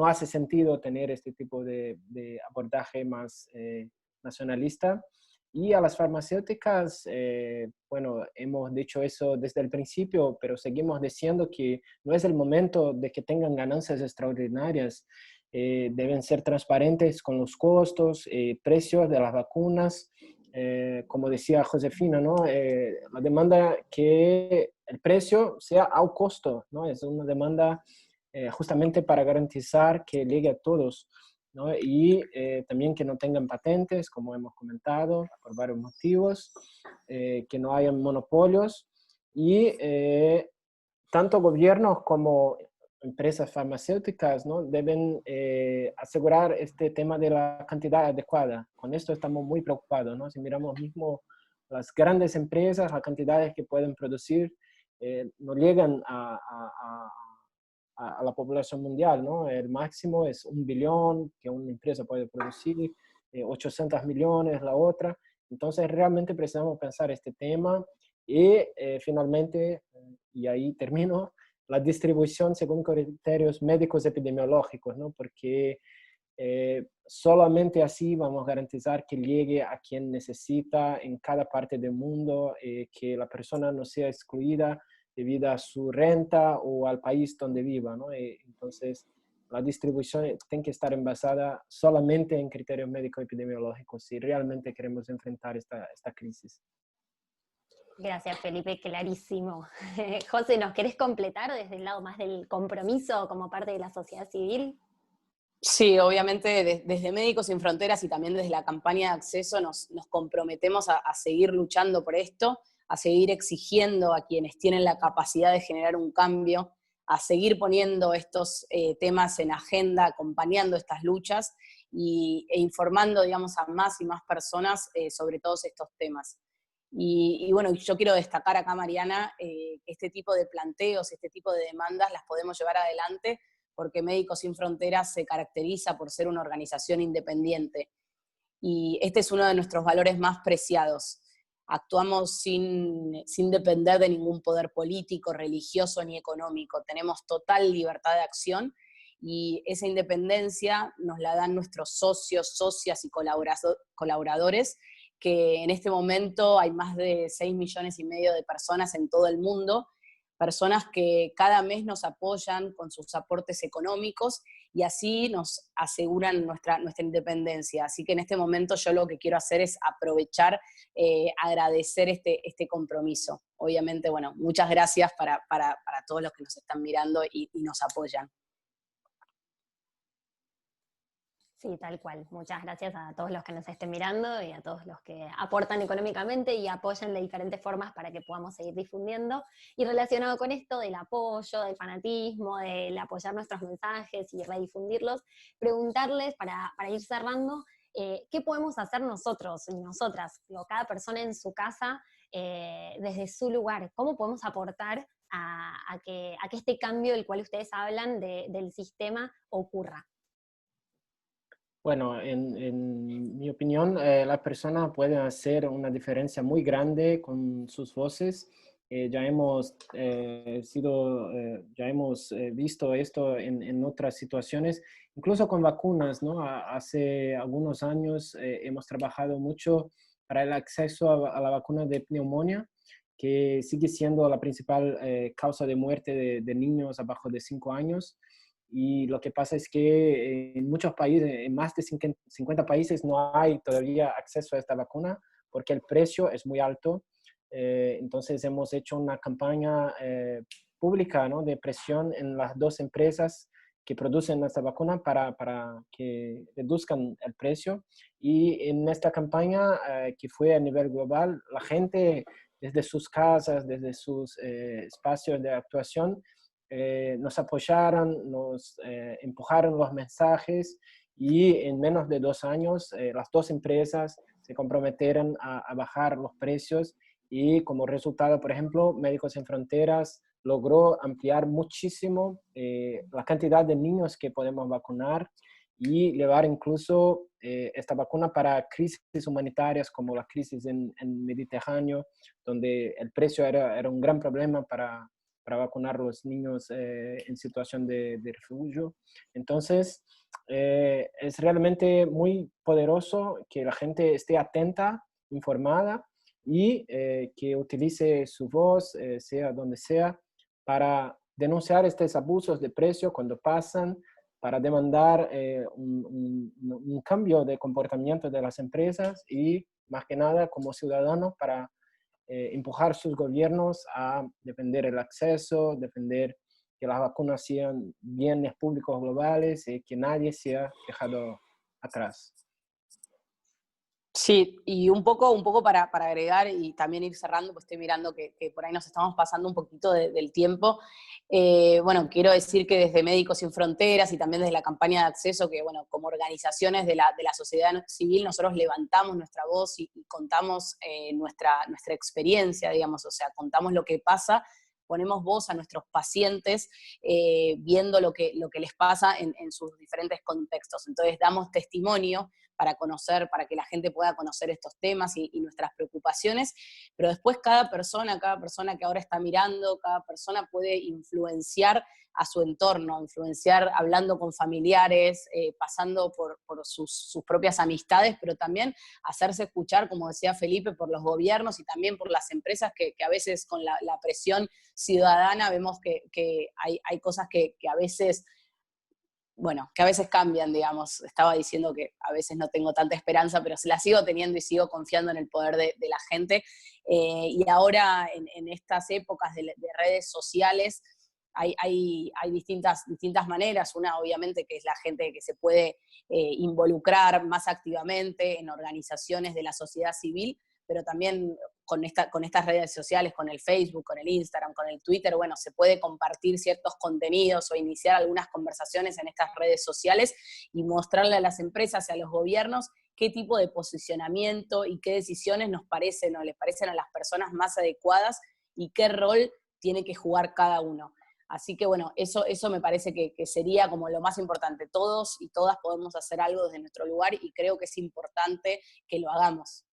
hace sentido tener este tipo de abordaje más nacionalista. Y a las farmacéuticas, bueno, hemos dicho eso desde el principio, pero seguimos diciendo que no es el momento de que tengan ganancias extraordinarias. Deben ser transparentes con los costos, precios de las vacunas. Como decía Josefina, ¿no? La demanda que el precio sea al costo, ¿no? Es una demanda justamente para garantizar que llegue a todos, ¿no? Y también que no tengan patentes, como hemos comentado, por varios motivos, que no hayan monopolios, y tanto gobiernos como empresas farmacéuticas, ¿no? Deben asegurar este tema de la cantidad adecuada. Con esto estamos muy preocupados, ¿no? Si miramos mismo las grandes empresas, las cantidades que pueden producir no llegan a la población mundial, ¿no? El máximo es 1 billón que una empresa puede producir, 800 millones la otra. Entonces realmente precisamos pensar este tema y finalmente, y ahí termino, la distribución según criterios médicos epidemiológicos, ¿no? Porque solamente así vamos a garantizar que llegue a quien necesita en cada parte del mundo, que la persona no sea excluida debido a su renta o al país donde viva, ¿no? Entonces, la distribución tiene que estar basada solamente en criterios médicos epidemiológicos si realmente queremos enfrentar esta crisis. Gracias, Felipe, clarísimo. José, ¿nos querés completar desde el lado más del compromiso como parte de la sociedad civil? Sí, obviamente desde Médicos Sin Fronteras y también desde la campaña de acceso nos comprometemos a seguir luchando por esto, a seguir exigiendo a quienes tienen la capacidad de generar un cambio, a seguir poniendo estos temas en agenda, acompañando estas luchas e informando, digamos, a más y más personas sobre todos estos temas. Y bueno, yo quiero destacar acá, Mariana, que este tipo de planteos, este tipo de demandas las podemos llevar adelante porque Médicos Sin Fronteras se caracteriza por ser una organización independiente. Y este es uno de nuestros valores más preciados. Actuamos sin depender de ningún poder político, religioso ni económico. Tenemos total libertad de acción y esa independencia nos la dan nuestros socios, socias y colaboradores, que en este momento hay más de 6,5 millones de personas en todo el mundo, personas que cada mes nos apoyan con sus aportes económicos y así nos aseguran nuestra independencia. Así que en este momento yo lo que quiero hacer es aprovechar, agradecer este compromiso. Obviamente, bueno, muchas gracias para todos los que nos están mirando y nos apoyan. Sí, tal cual. Muchas gracias a todos los que nos estén mirando y a todos los que aportan económicamente y apoyan de diferentes formas para que podamos seguir difundiendo. Y relacionado con esto del apoyo, del fanatismo, del apoyar nuestros mensajes y redifundirlos, preguntarles para ir cerrando, ¿qué podemos hacer nosotros y nosotras, cada persona en su casa, desde su lugar? ¿Cómo podemos aportar a que este cambio del cual ustedes hablan del sistema ocurra? Bueno, en mi opinión, la persona puede hacer una diferencia muy grande con sus voces. Ya hemos visto esto en otras situaciones, incluso con vacunas, ¿no? Hace algunos años hemos trabajado mucho para el acceso a la vacuna de neumonía, que sigue siendo la principal causa de muerte de niños abajo de 5 años. Y lo que pasa es que en muchos países, en más de 50 países, no hay todavía acceso a esta vacuna porque el precio es muy alto. Entonces hemos hecho una campaña pública, ¿no?, de presión en las 2 empresas que producen esta vacuna para que reduzcan el precio. Y en esta campaña, que fue a nivel global, la gente desde sus casas, desde sus espacios de actuación, nos apoyaron, nos empujaron los mensajes y en menos de 2 años las 2 empresas se comprometieron a bajar los precios y como resultado, por ejemplo, Médicos Sin Fronteras logró ampliar muchísimo la cantidad de niños que podemos vacunar y llevar incluso esta vacuna para crisis humanitarias como la crisis en Mediterráneo, donde el precio era un gran problema para vacunar a los niños en situación de refugio. Entonces, es realmente muy poderoso que la gente esté atenta, informada y que utilice su voz, sea donde sea, para denunciar estos abusos de precio cuando pasan, para demandar un cambio de comportamiento de las empresas y, más que nada, como ciudadanos, para empujar sus gobiernos a defender el acceso, defender que las vacunas sean bienes públicos globales y que nadie sea dejado atrás. Sí, y un poco para agregar y también ir cerrando, pues estoy mirando que por ahí nos estamos pasando un poquito del tiempo. Bueno, quiero decir que desde Médicos Sin Fronteras y también desde la campaña de acceso, que bueno, como organizaciones de la sociedad civil, nosotros levantamos nuestra voz y contamos nuestra experiencia, digamos, o sea, contamos lo que pasa, ponemos voz a nuestros pacientes, viendo lo que les pasa en sus diferentes contextos. Entonces damos testimonio para conocer, para que la gente pueda conocer estos temas y nuestras preocupaciones, pero después cada persona que ahora está mirando, cada persona puede influenciar a su entorno, influenciar hablando con familiares, pasando por sus propias amistades, pero también hacerse escuchar, como decía Felipe, por los gobiernos y también por las empresas que a veces con la presión ciudadana vemos que hay cosas que a veces, bueno, que a veces cambian, digamos. Estaba diciendo que a veces no tengo tanta esperanza, pero se la sigo teniendo y sigo confiando en el poder de la gente. Y ahora, en estas épocas de redes sociales, hay distintas maneras. Una, obviamente, que es la gente que se puede involucrar más activamente en organizaciones de la sociedad civil, pero también con estas redes sociales, con el Facebook, con el Instagram, con el Twitter, bueno, se puede compartir ciertos contenidos o iniciar algunas conversaciones en estas redes sociales y mostrarle a las empresas y a los gobiernos qué tipo de posicionamiento y qué decisiones nos parecen o les parecen a las personas más adecuadas y qué rol tiene que jugar cada uno. Así que bueno, eso me parece que sería como lo más importante. Todos y todas podemos hacer algo desde nuestro lugar y creo que es importante que lo hagamos.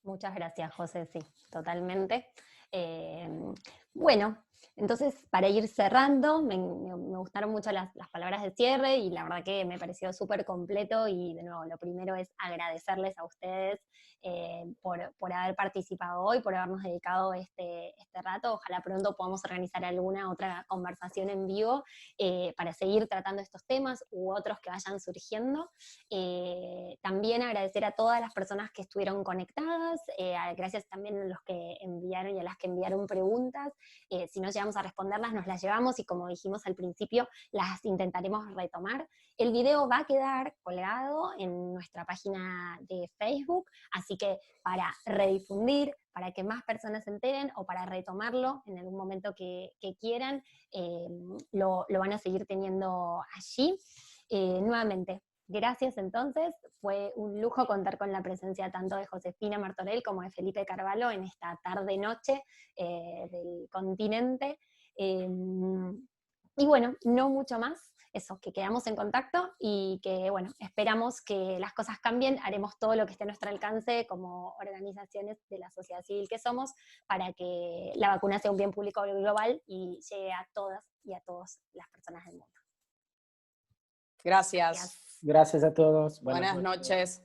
Muchas gracias, José, sí, totalmente. Bueno, entonces para ir cerrando, me gustaron mucho las palabras de cierre y la verdad que me pareció súper completo y de nuevo, lo primero es agradecerles a ustedes por haber participado hoy, por habernos dedicado este rato. Ojalá pronto podamos organizar alguna otra conversación en vivo para seguir tratando estos temas u otros que vayan surgiendo. También agradecer a todas las personas que estuvieron conectadas, gracias también a los que enviaron y a las que enviaron preguntas. Si no llegamos a responderlas, nos las llevamos y como dijimos al principio, las intentaremos retomar. El video va a quedar colgado en nuestra página de Facebook, así que para redifundir, para que más personas se enteren o para retomarlo en algún momento que quieran, lo van a seguir teniendo allí. Nuevamente, gracias entonces, fue un lujo contar con la presencia tanto de Josefina Martorell como de Felipe Carvalho en esta tarde-noche del continente. Y bueno, no mucho más, eso, que quedamos en contacto y que, bueno, esperamos que las cosas cambien, haremos todo lo que esté a nuestro alcance como organizaciones de la sociedad civil que somos para que la vacuna sea un bien público global y llegue a todas y a todas las personas del mundo. Gracias. Gracias a todos. Buenas noches.